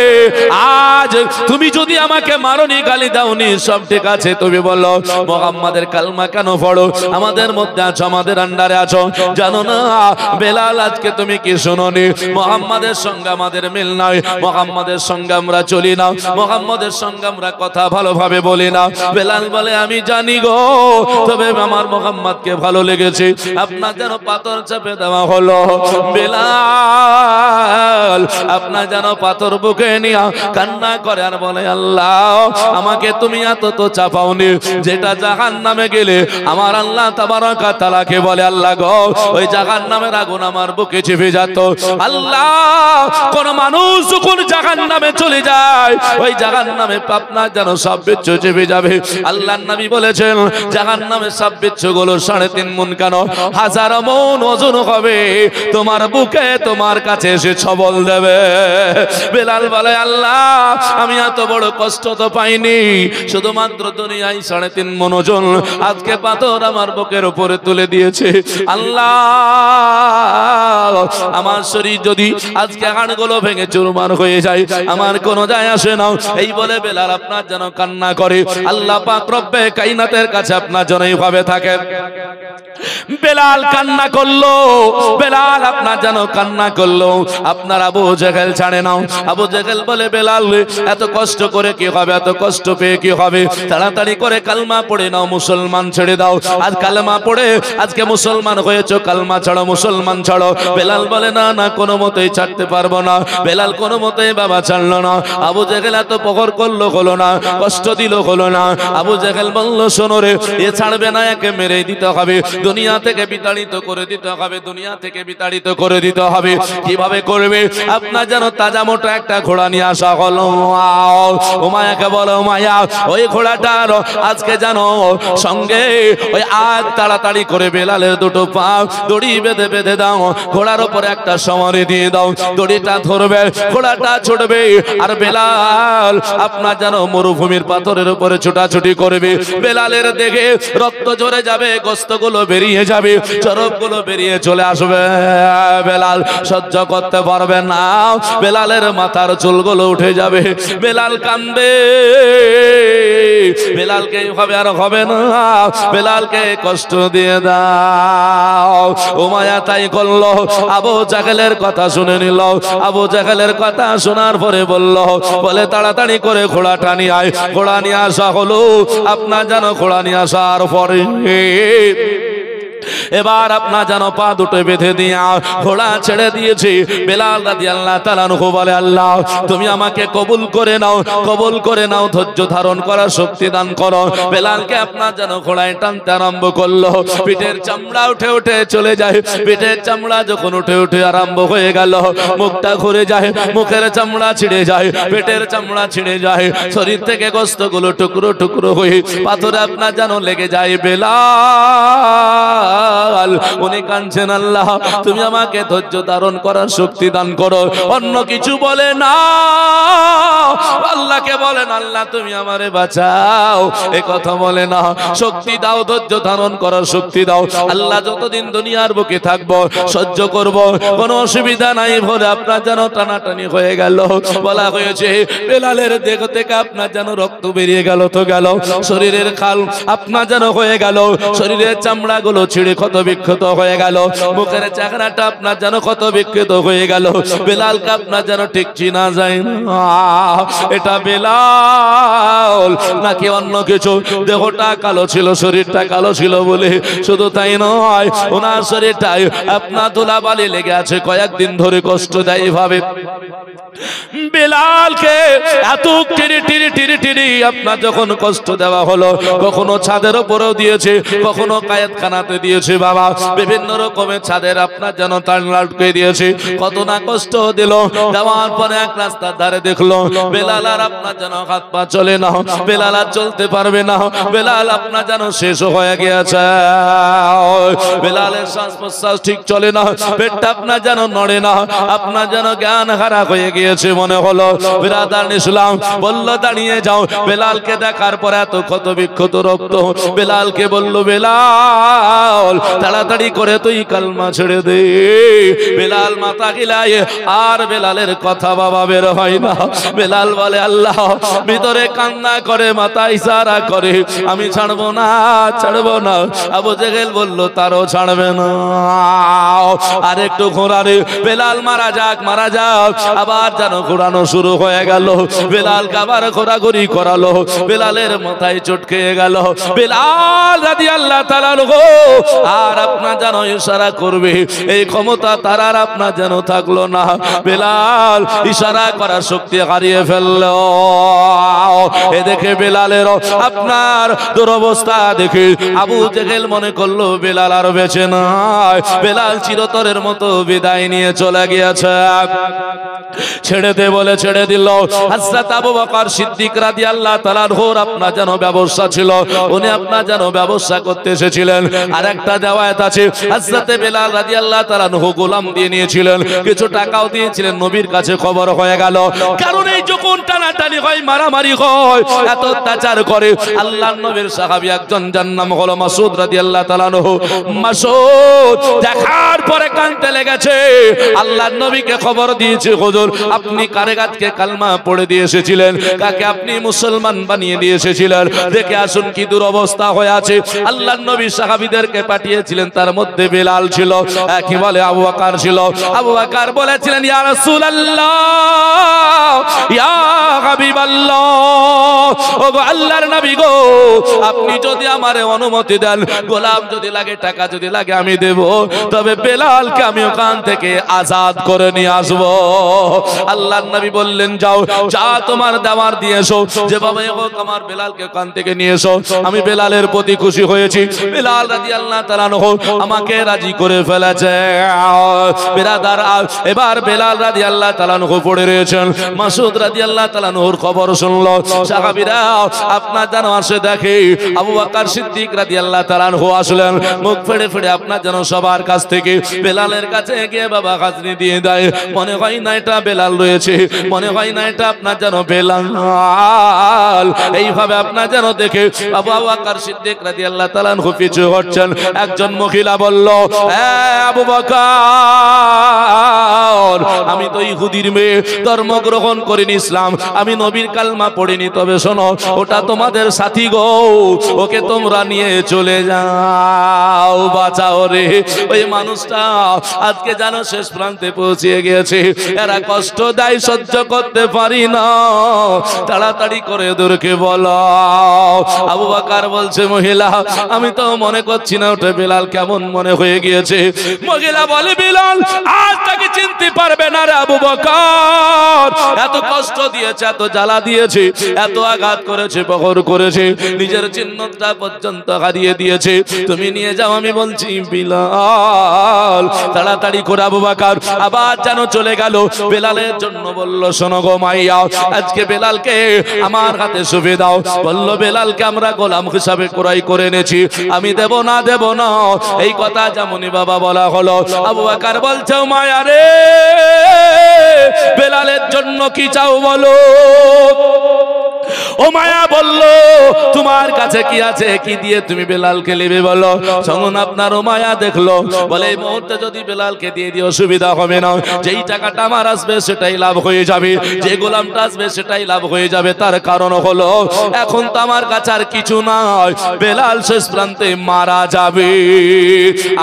আজ তুমি যদি আমাকে মারোনি, গালি দাওনি, সব ঠিক আছে, তুমি বলো মুহাম্মাদের কালমা কেন পড়ো? আমাদের মধ্যে আছো, আমাদের আন্ডারে আছো, জানো না বেলাল আজকে তুমি কি শুনোনি? মুহাম্মাদের সঙ্গে আমাদের মিল নাই, মুহাম্মাদের সঙ্গে আমরা চলি না, মুহাম্মাদের সঙ্গে আমরা কথা ভালোভাবে বলি না। বেলাল বলে আমি জানি গো, তবে আমার মুহাম্মাদকে ভালো লেগেছে। আপনার যেন পাথর চাপে দেওয়া হলো। বেলাল আপনার যেন পাথর বুকে নিয়ে কান্না করে আর বলে আল্লাহ আমাকে তুমি এত তো চাপাওনি, যেটা জাহান্নামে গেলে আমার আল্লাহ তাবারক ওয়া তাআলাকে বলে আল্লাহ গো ওই জাহান্নামের আগুন আমার বুকে চেপে যেত। আল্লাহ কোন মানুষ যখন জাহান্নামে চলে যায় ওই জাহান্নামে আপনার যেন সব বিচ্ছু চেপে যাবে। আল্লাহর নবী বলেছেন জাহান্নামের সব বিচ্ছুগুলো 3.5 মণ কেন 1000 মণ ওজন হবে, তোমার বুকে তোমার কাছে এসে ছবল দেবে। বেলাল বলে আল্লাহ আমি এত বড় কষ্ট তো পাইনি, শুধুমাত্র দুনিয়ায় 3.5 মণ ওজন আজকে পাথর আমার বুকের উপরে তুলে দিয়েছে। আল্লাহ আমার শরীর যদি আজকে হাড়গুলো ভেঙে চুরমার হয়ে যায় আমার কোনো যায় আসে না। এই বলে বেলাল আপনার যেন কান্না করে। আল্লাহ পাক রব্বে কায়নাতের কাছে আপনার জন্য এইভাবে থাকে। বেলাল কান্না করলো, বেলাল আপনার যেন কান্না করলো। আপনার আবু জাহেল ছাড়ে নাও। আবু জাহেল বলে বেলাল এত কষ্ট করে কি হবে, এত কষ্ট পেয়ে কি হবে, তাড়াতাড়ি করে কালমা পড়ে নাও, মুসলমান ছেড়ে দাও। আজ কালমা পড়ে আজকে মুসলমান হয়েছো, কালমা ছাড়ো, মুসলমান ছাড়ো। বেলাল বলে না না কোনো মতেই ছাড়তে পারবো না। বেলাল কোনো মতেই বাবা ছাড়লো না। আবু জাহেল এত পকর করলো, হলো না, কষ্ট দিল, হলো না। আবু জাহেল বলল শোনো রে, এ ছাড়বে না, একে মেরে দিতে হবে, দুনিয়া থেকে বিতাড়িত করে দিতে হবে, দুনিয়া থেকে বিতাড়িত করে দিতে হবে। কিভাবে করবে? আপনার যেন তাজা মোটা একটা ঘোড়া নিয়ে আসা হলো। উমায়াকে বলো উমায়া ওই ঘোড়াটার আজকে জানো সঙ্গে ওই আগ তাড়াতাড়ি করে বেলালের দুটো পা দড়ি বেঁধে বেঁধে দাও, ঘোড়ার উপরে একটা সমারি দিয়ে দাও, দড়িটা ধরবে, ঘোড়াটা ছুটবে, আর বেলাল আপনার যেন মরুভূমির পাথরের উপরে ছোটাছুটি করবে। বেলালের দেখে রক্ত ঝরে যাবে, গোস্তগুলো বেরিয়ে যাবে, চরকগুলো বেরিয়ে চলে আসবে। বেলাল সহ্য করতে পারবে না, বেলালের মাথার চুলগুলো উঠে যাবে, বেলাল কাঁদবে। বেলালকে হবে আর হবে না, বেলালকে কষ্ট দিয়ে দাও। উমায়া তাই করলো, আবু জাহেলের কথা শুনে নিল। আবু জাহেলের কথা শোনার পরে বলল বলে তাড়াতাড়ি করে ঘোড়াটা নিয়ে আয়। ঘোড়া নিয়ে আসা হলো। আপনার যেন ঘোড়া নিয়ে আসার পরে এবার আপনার যেন পা দুটো বেঁধে দিয়া ঘোড়া ছেড়ে দিয়েছে। বেলাল রাদিয়াল্লাহু তাআলা আনহু বলে আল্লাহ তুমি আমাকে কবুল করে নাও, কবুল করে নাও, ধৈর্য ধারণ করার শক্তি দান করো। বেলালকে আপনার যেন ঘোড়ায় টানতে আরম্ভ করলো। পিঠের চামড়া উঠে উঠে চলে যায়, পিঠের চামড়া যখন উঠে উঠে আরম্ভ হয়ে গেল, মুখটা ঘুরে যায়, মুখের চামড়া ছিঁড়ে যায়, পেটের চামড়া ছিঁড়ে যায়, শরীর থেকে গোস্তগুলো টুকরো টুকরো হয়ে পাথরে আপনার যেন লেগে যায়। বেলাল উনি কাঁদছেন আল্লাহ তুমি আমাকে ধৈর্য ধারণ করার শক্তি দান করো। অন্য কিছু বলে না, আল্লাহ আল্লাহকে বলেন আল্লাহ তুমি আমারে বাঁচাও, এ কথা বলে না, শক্তি দাও, ধৈর্য ধারণ করার শক্তি দাও। আল্লাহ যতদিন দুনিয়ার বুকে থাকবো সহ্য করব, কোনো অসুবিধা নাই বলে আপনার যেন টানাটানি হয়ে গেল। বলা হয়েছে বেলালের দেহ থেকে আপনার যেন রক্ত বেরিয়ে গেল তো গেল, শরীরের খাল আপনার যেন হয়ে গেল, শরীরের চামড়া গুলো ছিঁড়ে ক্ষত বিক্ষত হয়ে গেল, মুখের চাকরাটা আপনার যেন ক্ষত বিক্ষত হয়ে গেল। বেলালকে আপনার যেন ঠিক চিনা যায় না এটা বেলাল নাকি অন্য কিছু। দেহটা কালো ছিল, শরীরটা কালো ছিল বলে শুধু তাই নয়, ওনার শরীরটাই আপনার ধুলাবালি লেগে আছে, কয়েকদিন ধরে কষ্ট দেয় ভাবে। বেলালকে এত টিরি টিরি টিরি টিরি আপনার যখন কষ্ট দেওয়া হলো, কখনো ছাদের উপরেও দিয়েছে, কখনো কায়েতখানাতে দিয়েছে, বাবা বিভিন্ন রকমের ছাদের আপনার যেন তার লাটকে দিয়েছে, কত না কষ্ট দিল। দেওয়ার পরে এক রাস্তার ধারে দেখলো বেলাল আর আপনার যেন হাত পা চলে না, বেলাল আর চলতে পারবে না, বেলাল আপনার যেন শেষ হয়ে গিয়েছে, বেলালের শ্বাস প্রশ্বাস ঠিক চলে না, পেটটা আপনার যেন নড়ে না, আপনার যেন জ্ঞান হারা হয়ে গিয়েছে মনে হলো। বিরাদার ইসলাম বলল দাঁড়িয়ে যাও। বেলালকে দেখার পর এত ক্ষত বিক্ষত রক্ত, বেলালকে বলল বেলাল তাড়াতাড়ি করে তুই কালমা ছেড়ে দে। বেলাল মাথা গিলায়, আর বেলালের কথা বাবা বের হয় না। বেলাল বলে আল্লাহ, ভিতরে কান্না করে মাথা ইশারা করে, আমি ছাড়বো না ছাড়বো না। আবু জেহেল বলল তারও ছাড়বে না। আর একটু ঘোরারে বেলাল মারা যাক মারা যাক, আবার যেন ঘোরানো শুরু হয়ে গেল। বেলালকে আবার ঘোরাঘুরি করালো, বেলালের মাথায় চোট খেয়ে গেল। বেলাল রাদিয়াল্লাহু তাআলা আনহু আর আপনার যেন ইশারা করবে, এই ক্ষমতা তার আর আপনার যেন থাকলো না। বেলাল ইশারা করার শক্তি হারিয়ে ফেলল। এ দেখে বেলালের আপনার দুরবস্থা দেখে আবু জেহেল মনে করলো বেলাল আর বেঁচে নাই, বেলাল চিরতরের মতো বিদায় নিয়ে চলে গিয়েছে। ছেড়ে দে বলে ছেড়ে দিল। হযরত আবু বকর সিদ্দিক রাদিয়াল্লাহু তাআলা আনহুর আপনার যেন ব্যবসা ছিল, উনি আপনার যেন ব্যবসা করতে এসেছিলেন। আর একটা দেওয়ায়াত আছে হযরত বেলাল রাদিয়াল্লাহু তাআলা আনহু গোলাম দিয়ে নিয়েছিলেন, কিছু টাকাও দিয়েছিলেন। নবীর কাছে খবর হয়ে গেল, কারণ এই যখন টানাটানি হয়, মারামারি হয়, এত অত্যাচার করে, আল্লাহর নবীর সাহাবী একজন যার নাম হলো মাসউদ রাদিয়াল্লাহু তাআলা আনহু। মাসউদ দেখার পরে কাঁদতে লেগেছে, আল্লাহর নবীকে খবর দিয়েছে, হুজুর আপনি কারেগাতকে কালমা পড়ে দিয়ে এসেছিলেন, কাকে আপনি মুসলমান বানিয়ে দিয়ে এসেছিলেন, দেখে আসুন কি দুরবস্থা হয়ে আছে। আল্লাহর নবী সাহাবীদেরকে পাঠিয়েছিলেন, তার মধ্যে বেলাল ছিল, কি বলে আবু বকর ছিল। আবু বকর বলেছিলেন ইয়া রাসূলুল্লাহ ইয়া হাবিবাল্লাহ, ও গো আল্লাহর নবী গো, আপনি যদি আমারে অনুমতি দেন, গোলাম যদি লাগে, টাকা যদি লাগে আমি দেব, তবে বেলালকে আমি ওখান থেকে আজাদ করে নিয়ে আসবো। আল্লাহর নবী বললেন যাও, যা তোমার দেওয়ার দিয়ে এসো, যেভাবে হোক আমার বেলালকে ওখান থেকে নিয়ে এসো। আমি বেলালের প্রতি খুশি হয়েছি, বেলাল রাদিয়াল্লাহু তাআলা আনহু আমাকে রাজি করে ফেলেছে। বিরাদার এবার বেলাল রাদিয়াল্লাহু তাআলা আনহু পড়ে রয়েছেন, মাসউদ রাদিয়াল্লাহু তাআলা আনহুর খবর শুনলো। সাহাবীরা আপনার যেন আসে দেখে আবু বকর সিদ্দিক রাদিয়াল্লাহু তাআলা আনহু আসলেন, মুখ ফেড়ে ফেড়ে আপনার যেন সবার কাছ থেকে বেলালের কাছে গিয়ে বাবা খাজনি দিয়ে দেয়। মনে হয় না এটা বেলাল রয়েছে, মনে হয় না এটা আপনার যেন বেলাল। এইভাবে আপনার যেন দেখে আবু বকর সিদ্দিক রাদিয়াল্লাহু তাআলা আনহু পিছু হচ্ছেন। একজন মহিলা বলল, আবু বকর, আমি তো ইহুদির মেয়ে, ধর্ম গ্রহণ করিনি, ইসলাম আমি নবীর কালমা পড়িনি, তবে শোনো ওটা তোমাদের সাথী গো, ওকে তোমরা নিয়ে চলে যাও, বাঁচাও রে। ওই মানুষটা আজকে যেন শেষ প্রান্তে পৌঁছে গিয়েছে, এরা কষ্ট দেয় সহ্য করতে পারি না, তাড়াতাড়ি করে ওদেরকে বলো। আবু বকর বলছে মহিলা আমি তো মনে করছি না ওটা বেলাল, কেমন মনে হয়ে গিয়েছে। মহিলা বলে বেলাল আজ তাকে চিনতে পারবে না রে আবু বকর, এত কষ্ট দিয়েছে, এত জ্বালা দিয়েছে, এত আঘাত করেছে, বহর করেছে, নিজের চিহ্নটা পর্যন্ত হারিয়ে দিয়েছে, তুমি নিয়ে যাও। আমি বলছি বেলাল, তাড়াতাড়ি করে আবু বকর আবার যেন চলে গেল। বেলালের জন্য বলল শোনো গো মাইয়া, আজকে বেলালকে আমার হাতে সুবে দাও। বলল বেলালকে আমরা গোলাম হিসাবে ক্রয় করে এনেছি, আমি দেব না দেব না, এই কথা যেমনই বাবা বলা হলো। আবু বকর বলছে মায়া রে, বেলালের জন্য কি চাও বলো। ও মায়া বলল তোমার কাছে কি আছে, কি দিয়ে তুমি বেলালকে নেবে বলো। তখন আপনার ও মায়া দেখলো, বলে এই মুহূর্তে যদি বেলালকে দিয়ে দিও অসুবিধা হবে না, যেই টাকাটা আমার আসবে সেটাই লাভ হয়ে যাবে, যে গোলামটা আসবে সেটাই লাভ হয়ে যাবে। তার কারণ হলো এখন তো আমার কাছে আর কিছু নাই, বেলাল শেষ প্রান্তে মারা যাবে,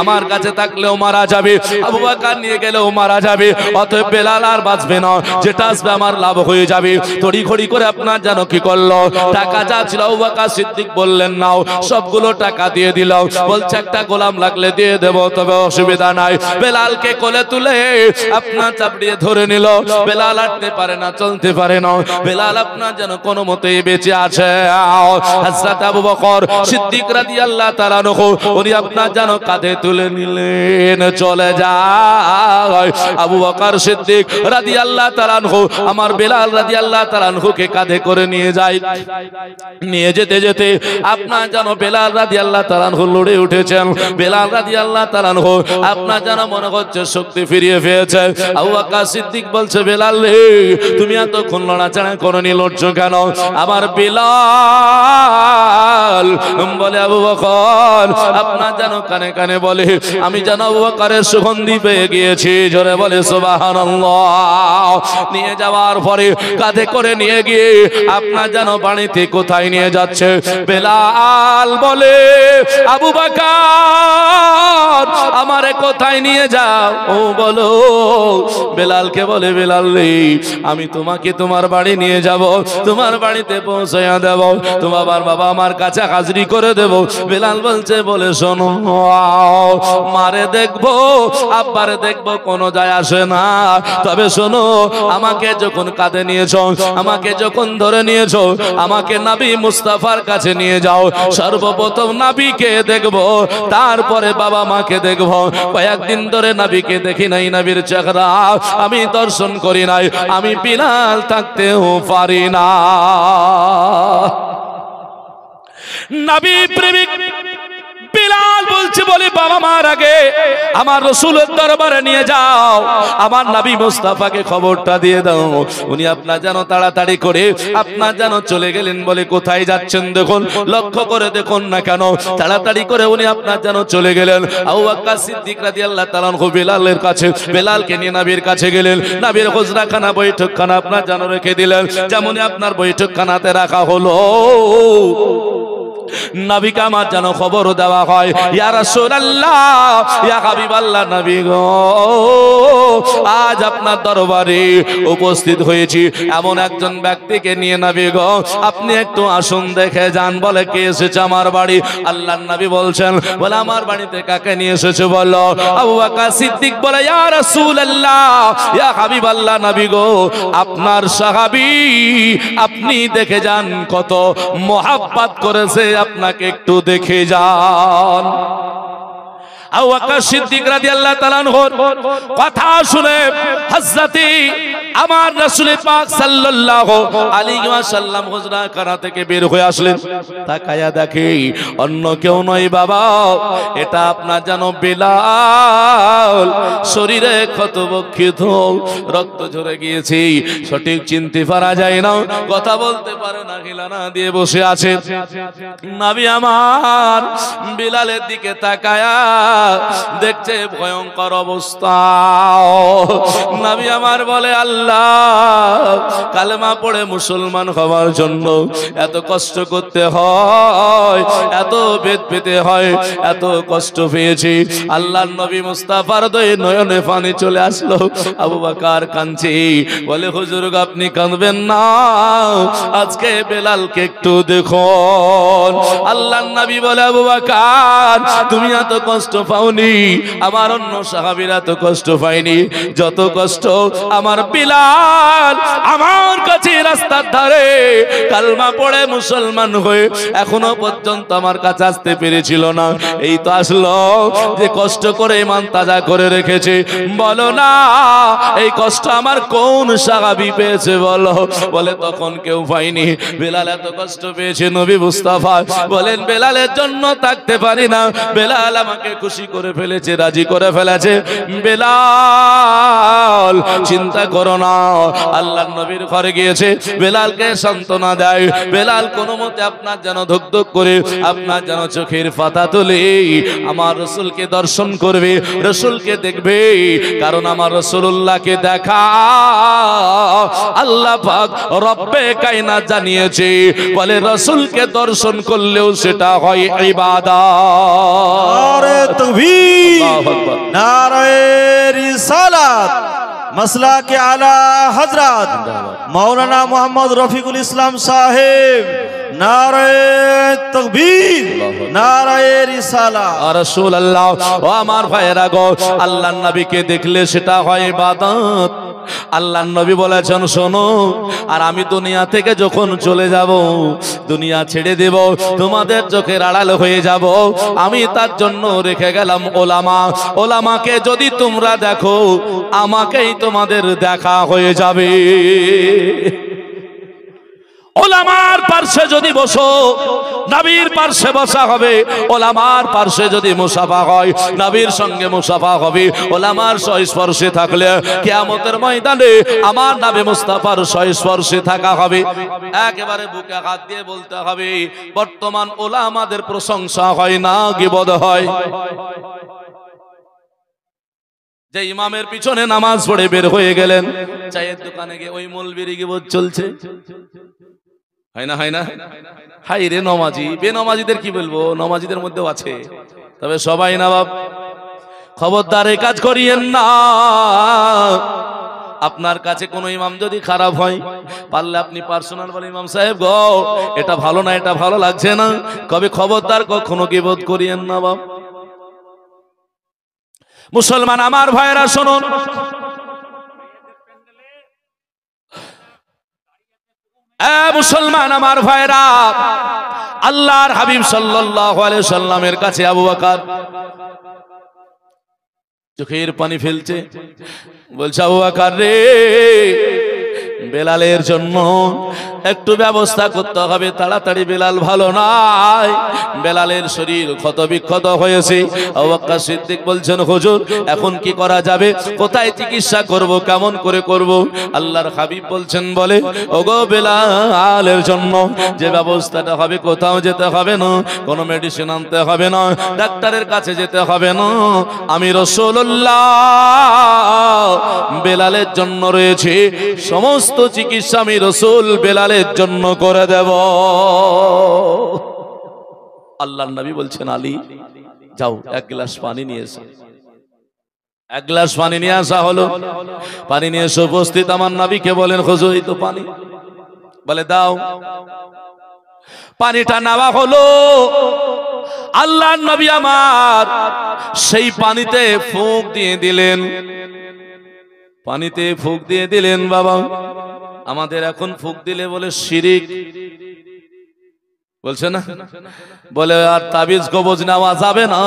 আমার কাছে থাকলেও মারা যাবে, আবু বকর নিয়ে গেলেও মারা যাবে, অতএব বেলাল আর বাঁচবে না, যেটা আসবে আমার লাভ হয়ে যাবে। তড়িঘড়ি করে আপনার জানো কি করলো, টাকা যা ছিল আবু বকর সিদ্দিক বললেন নাও, সবগুলো টাকা দিয়ে দিল। বলছে একটা গোলাম লাগলে দিয়ে দেব, তবে অসুবিধা নাই। বেলালকে কোলে তুলে আপনার চাপড়িয়ে ধরে নিল। বেলাল হাঁটতে পারে না, চলতে পারে না, বেলাল আপনার যেন কোনো মতেই বেঁচে আছে। হযরত আবু বকর সিদ্দিক রাদিয়াল্লাহু তাআলা আনহু উনি আপনার যেন কাঁধে তুলে নিলেন, চলে যায়। আবু বকর সিদ্দিক রাদিয়াল্লাহু তাআলা আনহু আমার বেলাল রাদিয়াল্লাহু তাআলা আনহুকে কাঁধে করে নিয়ে যায়। নিয়ে যেতে যেতে আপনার যেন বেলাল রাদিয়াল্লাহু তাআলা আনহু লড়ে উঠেছেন। বেলাল রাদিয়াল্লাহু তাআলা আনহু আপনার যেন মনে হচ্ছে শক্তি ফিরিয়ে পেয়েছে। আবু বকর সিদ্দিক বলছে, বেলাল রে তুমি এতক্ষণ লড়াচড়া করনি, লড়ছো কেন? আমার বেলাল বলে, আবু বকর আপনার যেন কানে কানে বলে আমি যেন আবু বকরের সুগন্ধি পেয়ে গিয়েছি। জোরে বলে সুবহানাল্লাহ। নিয়ে যাওয়ার পরে কাঁধে করে নিয়ে গিয়ে আপনার যেন বাড়িতে কোথায় নিয়ে যাচ্ছে। বেলাল বলে, আবু বকর আমারে কোথায় নিয়ে যাও? ও বলো। বেলালকে বলে, বেলাল রে আমি তোমাকে তোমার বাড়ি নিয়ে যাব, তোমার বাড়িতে পৌঁছাইয়া দেব, তোমার বাবা আমার কাছে হাজিরি করে দেব। বেলাল বলছে, বলে শোনো মারে দেখবো আব্বারে দেখবো কোনো যায় আসে না, তবে শোনো আমাকে যখন কাঁধে নিয়েছো, আমাকে যখন ধরে নিয়েছো, আমাকে নবী মুস্তাফার কাছে নিয়ে যাও। সর্বপ্রথম নবীকে দেখবো, তারপরে বাবা মাকে দেখবো। কয়েকদিন ধরে নবীকে দেখি নাই, নবীর চেহারা আমি দর্শন করি নাই, আমি বেলাল থাকতেও পারি না। নবী প্রেমিক বেলাল বলছে, বলে বাবা মার আগে আমার রাসূলের দরবারে নিয়ে যাও, আমার নবী মুস্তাফাকে খবরটা দিয়ে দাও। উনি আপনার যেন তাড়াতাড়ি করে আপনার যেন চলে গেলেন। বলে কোথায় যাচ্ছেন দেখুন, লক্ষ্য করে দেখুন না কেন। তাড়াতাড়ি করে উনি আপনার যেন চলে গেলেন। আবু বকর সিদ্দিক রাদিয়াল্লাহু তাআলা আনহু বেলালের কাছে, বেলালকে নিয়ে নবীর কাছে গেলেন। নবীর হুজরাখানা বৈঠকখানা আপনার যেন রেখে দিলেন, যেমনই আপনার বৈঠকখানাতে রাখা হলো। নবীকে আমার যেন খবর দেওয়া হয়, ইয়া রাসূলুল্লাহ, ইয়া হাবিবাল্লাহ, নবী গো আজ আপনার দরবারে উপস্থিত হয়েছি এমন একজন ব্যক্তিকে নিয়ে, নবী গো আপনি একটু আসুন দেখে যান। বলে কে এসেছে আমার বাড়ি? আল্লাহর নবী বলছেন, বলে আমার বাড়িতে কাকে নিয়ে এসেছে বলো। আবু বকর সিদ্দিক বলে, ইয়া রাসূলুল্লাহ, ইয়া হাবিবাল্লাহ, নবী গো আপনার সাহাবী, আপনি দেখে যান কত মোহাব্বত করেছে, আপনাকে একটু দেখে যান। আবু বকর সিদ্দিক রাদিয়াল্লাহু তাআলা আনহুর কথা শুনে হযরত আমার রাসূল পাক সাল্লাল্লাহু আলাইহি ওয়াসাল্লাম হুজরাখানা থেকে বের হয়ে আসলেন। তাকায়া দেখে অন্য কেউ নয় বাবা, এটা আপনার যেন বেলাল। শরীরে ক্ষতবিক্ষত, রক্ত ঝরে গিয়েছে, সঠিক চিনতে পারা যায় না, কথা বলতে পারে না, হিলানা দিয়ে বসে আছে। নবী আমার বেলালের দিকে তাকায়া দেখছে ভয়ঙ্কর অবস্থা। নবী আমার বলে, আল্লাহ কালেমা পড়ে মুসলমান হওয়ার জন্য এত কষ্ট করতে হয়, এত বেদ পেতে হয়, এত কষ্ট পেয়েছি। আল্লাহর নবী মুস্তাফার দয়ে নয়নে পানি চলে আসলো। আবু বকর কাঁদছে, বলে হুজুর আপনি কাঁদবেন না, আজকে বেলালকে একটু দেখুন। আল্লাহর নবী বলে, আবু বকর তুমি এত কষ্ট পাওনি, আমার অন্য সাহাবীরা তো কষ্ট পায়নি, যত কষ্ট আমার বেলাল আমার কাছে রাস্তার ধারে কালমা পড়ে মুসলমান হয়ে এখনো পর্যন্ত আমার কাছে আসতে পেরেছিল না, এই তো আসলো যে কষ্ট করে ঈমান তাজা করে রেখেছে। বলো না এই কষ্ট আমার কোন সাহাবী পেয়েছে বলো? বলে তখন কেউ পায়নি। বেলাল এত কষ্ট পেয়েছে, নবী মুস্তাফা বলেন বেলালের জন্য থাকতে পারি না, বেলাল আমাকে খুশি করে ফেলেছে, রাজি করে ফেলেছে। বেলাল চিন্তা করো না, না। আল্লাহর নবীর ঘরে গিয়েছে, বেলালকে সান্ত্বনা দেয়। বেলাল কোনো মতে আপনার যেন ধুক ধুক করে আপনার যেন চোখের পাতা তুলে আমার রাসূলকে দর্শন করবে, রাসূলকে দেখবে। কারণ আমার রাসূলুল্লাহকে দেখা আল্লাহ পাক রব্বে কায়নাত জানিয়েছে, বলে রাসূলকে দর্শন করলেও সেটা হয় ইবাদত। নারে তাকবীর, আল্লাহু আকবার। নারে রিসালাত, মাসলা के आला हजरत मौलाना मोहम्मद रफीकुल इस्लाम साहेब, नारे तकबीर, नारे रिसाला। রাসূলুল্লাহ ও আমার ভাইয়েরা গো, আল্লাহর নবীকে দেখলে সেটা হয় ইবাদত। আল্লাহর নবী বলেছেন শোনো, আর আমি দুনিয়া থেকে যখন চলে যাব, দুনিয়া ছেড়ে দেব, তোমাদের চোখের আড়াল হয়ে যাব, আমি তার জন্য রেখে গেলাম ওলামা। ওলামাকে যদি তোমরা দেখো, আমাকেই তোমাদের দেখা হয়ে যাবে। ওলামার পার্শ্বে যদি বসো, নবীর পার্শ্বে বসা হবে। ওলামার পার্শ্বে যদি মুসাফা হয়, নবীর সঙ্গে মুসাফা হবে। ওলামার সংস্পর্শে থাকলে কিয়ামতের ময়দানে আমার নবী মুস্তাফার সংস্পর্শে থাকা হবে। একেবারে বুকে হাত দিয়ে বলতে হবে, বর্তমান ওলামাদের প্রশংসা হয় না, গীবত হয়। যে ইমামের পিছনে নামাজ পড়ে বের হয়ে গেলেন, চায়ের দোকানে গিয়ে ওই মৌলবীর গীবত চলছে, হয় না? হয় না? হাই রে নমাজি, বেনমাজিদের কি বলবো, নমাজিদের মধ্যেও আছে, তবে সবাই না বাপ। খবরদার এই কাজ করিয়েন না। আপনার কাছে কোনো ইমাম যদি খারাপ হয়, পারলে আপনি পার্সোনাল বলে, ইমাম সাহেব গো এটা ভালো না, এটা ভালো লাগছে না, কবে খবরদার কখনো গীবত করিয়েন না বাপ। মুসলমান আমার ভাইয়েরা শুনুন, মুসলমান আমার ভাইরা, আল্লাহর হাবিব সাল্লাল্লাহু আলাইহি সাল্লামের কাছে আবু বকর চোখের পানি ফেলছে, বলছে আবু বকর রে, বেলালের জন্য একটু ব্যবস্থা করতে হবে তাড়াতাড়ি, বেলাল ভালো নাই, বেলালের শরীর ক্ষত বিক্ষত হয়েছে। আবু বকর সিদ্দিক বলছেন হুজুর এখন কি করা যাবে, কোথায় চিকিৎসা করব, কেমন করে করব? আল্লাহর হাবিব বলছেন, বলে ওগো বেলালের জন্য যে ব্যবস্থাটা হবে, কোথাও যেতে হবে না, কোনো মেডিসিন আনতে হবে না, ডাক্তারের কাছে যেতে হবে না, আমি রাসূলুল্লাহ বেলালের জন্য রয়েছে সমস্ত চিকিৎসা, আমি রাসূল বেলালের জন্য করে দেব। আল্লাহর নবী বলছেন আলী যাও এক গ্লাস পানি নিয়ে এসো। এক গ্লাস পানি নিয়ে আসা হলো, পানি নিয়ে এসে উপস্থিত আমার নবীকে বলেন হুজুর এই তো পানি, বলে দাও। পানিটা নেওয়া হলো, আল্লাহর নবী আমার সেই পানিতে ফুঁক দিয়ে দিলেন, পানিতে ফুঁক দিয়ে দিলেন। বাবা আমাদের এখন ফুঁক দিলে বলে শিরিক, বলছে না, বলে আর তাবিজ কবজ নেওয়া যাবে না,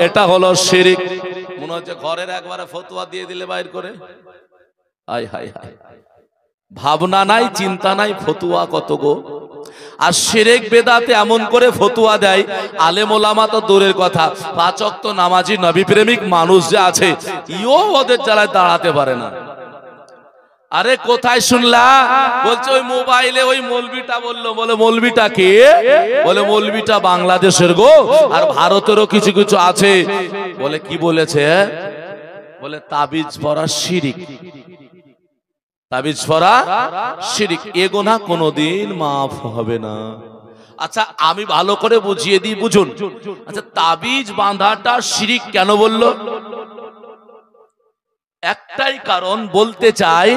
এটা হলো শিরিক। মনে হচ্ছে ঘরের একবারে ফতোয়া দিয়ে দিলে বাইর করে, হায় হায় হায়, ভাবনা নাই, চিন্তা নাই, ফতোয়া কত গো। আর শিরক বেদাতে এমন করে ফতোয়া দেয়, আলেম ওলামা তো দূরের কথা, পাঁচ ওয়াক্ত নামাজি নবী প্রেমিক মানুষ যে আছে, ইও ওদের জ্বালায় দাঁড়াতে পারে না। আরে কোথায় শুনলা? বলছে ওই মোবাইলে ওই মৌলবিটা বললো, বলে মৌলবিটা কে? বলে মৌলবিটা বাংলাদেশের গো, আর ভারতেরও কিছু কিছু আছে। বলে কি বলেছে? বলে তাবিজ পরা শিরিক, তাবিজ পরা শিরিক, এ গুনাহ কোনোদিন মাফ হবে না। আচ্ছা আমি ভালো করে বুঝিয়ে দিই, বুঝুন। আচ্ছা তাবিজ বাঁধাটা শিরিক কেন বললো? একটাই কারণ, বলতে চাই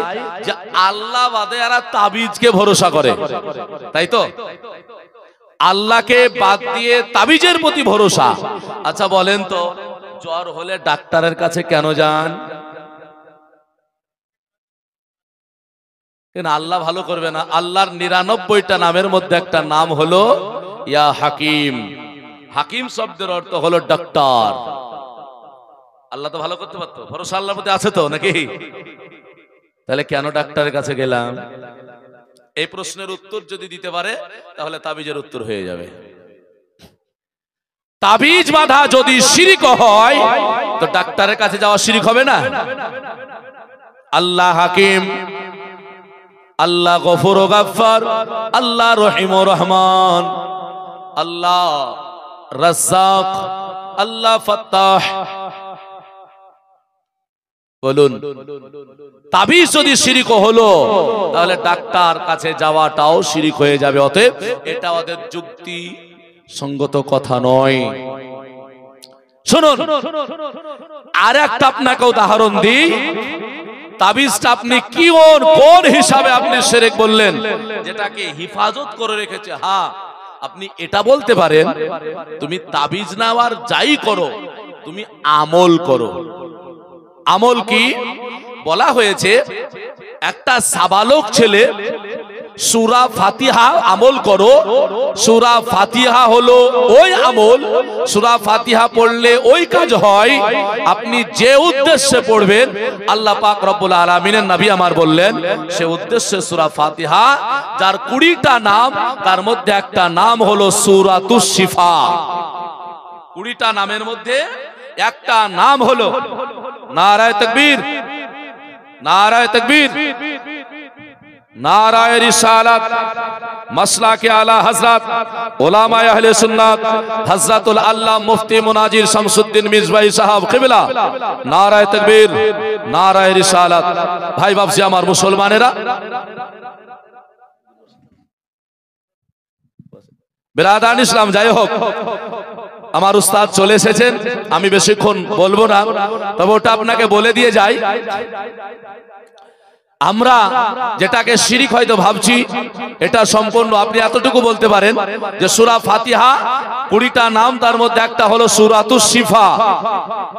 যে আল্লাহ বাদে এরা তাবিজকে ভরসা করে, তাই তো? আল্লাহকে বাদ দিয়ে তাবিজের প্রতি ভরসা। আচ্ছা বলেন তো, জ্বর হলে ডাক্তারের কাছে কেন যান? কেন আল্লাহ ভালো করবে না? আল্লাহর ৯৯টা নামের মধ্যে একটা নাম হলো ইয়া হাকিম। হাকিম শব্দের অর্থ হলো ডাক্তার। আল্লাহ তো ভালো করতে পারতো, ভরসা আল্লাহর প্রতি আছে তো নাকি? তাহলে কেন ডাক্তারের কাছে গেলাম? এই প্রশ্নের উত্তর যদি দিতে পারে তাহলে তাবিজের উত্তর হয়ে যাবে। তাবিজ বাঁধা যদি শিরক হয় তো ডাক্তারের কাছে যাওয়া শিরক হবে না? আল্লাহ হাকিম, আল্লাহ গফুর ও গাফফার, আল্লাহ রহিম ও রহমান, আল্লাহ রাজ্জাক, আল্লাহ ফাত্তাহ। বলুন, তাবিজ যদি শিরিক হলো তাহলে ডাক্তার কাছে যাওয়াটাও শিরিক হয়ে যাবে। অতএব এটা ওদের যুক্তি সঙ্গত কথা নয়। শুনুন, আর একটা আপনাকে উদাহরণ দিই। তাবিজটা আপনি কোন হিসাবে আপনি শিরক বললেন, যেটাকে হিফাজত করে রেখেছে। হ্যাঁ, আপনি এটা বলতে পারেন, তুমি তাবিজ নেওয়ার যাই করো, তুমি আমল করো। আমল কি বলা হয়েছে? একটা সাবালক ছেলে সূরা ফাতিহা আমল করো। সূরা ফাতিহা হলো ওই আমল, সূরা ফাতিহা পড়লে ওই কাজ হয়। আপনি যে উদ্দেশ্যে পড়বেন, আল্লাহ পাক রব্বুল আলামিনের নবী আমার বললেন, সে উদ্দেশ্যে সূরা ফাতিহা, যার 20টা নাম, তার মধ্যে একটা নাম হলো সূরাতুশ শিফা। 20টা নামের মধ্যে একটা নাম হলো, নারায়ে তাকবীর, নারায়ে তাকবীর, নারায়ে রিসালাত, মাসলাকে আলা হযরত উলামায়ে আহলে সুন্নাত হযরতুল আল্লাহ মুফতি মুনাজির শামসুদ্দিন মিজবাই সাহেব কিবলা। নারায়ে তাকবীর, নারায়ে রিসালাত। ভাই বাপজি আমার মুসলমানেরা, বিরাদান ইসলাম, যাই হোক, আমার উস্তাদ চলে এসেছেন, আমি বেশিক্ষণ বলবো না, তবে ওটা আপনাকে বলে দিয়ে যাই। আমরা যেটাকে শিরিক হয়তো ভাবছি, এটা সম্পূর্ণ আপনি এতটুকু বলতে পারেন যে সূরা ফাতিহা 20টা নাম, তার মধ্যে একটা হলো সূরাতুশ শিফা।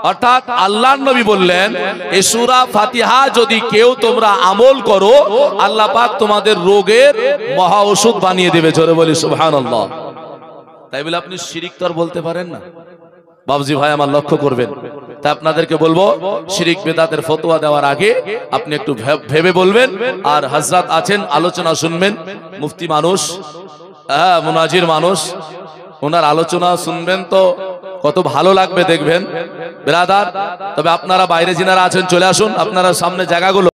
অর্থাৎ আল্লাহর নবী বললেন, এই সূরা ফাতিহা যদি কেউ তোমরা আমল করো, আল্লাহ পাক তোমাদের রোগের মহা ওষুধ বানিয়ে দেবে। জোরে বলি সুবহানাল্লাহ। তাই বলে আপনি শিরিক তো আর বলতে পারেন না। বাবজি ভাই আমার লক্ষ্য করবেন, তাই আপনাদেরকে বলবো, শিরিক বেদাতের ফতোয়া দেওয়ার আগে আপনি একটু ভেবে বলবেন। আর হযরত আছেন, আলোচনা শুনবেন, মুফতি মানুষ, মুনাজির মানুষ, ওনার আলোচনা শুনবেন তো কত ভালো লাগবে দেখবেন বিরাদার। তবে আপনারা বাইরে যিনারা আছেন চলে আসুন, আপনারা সামনে জায়গাগুলো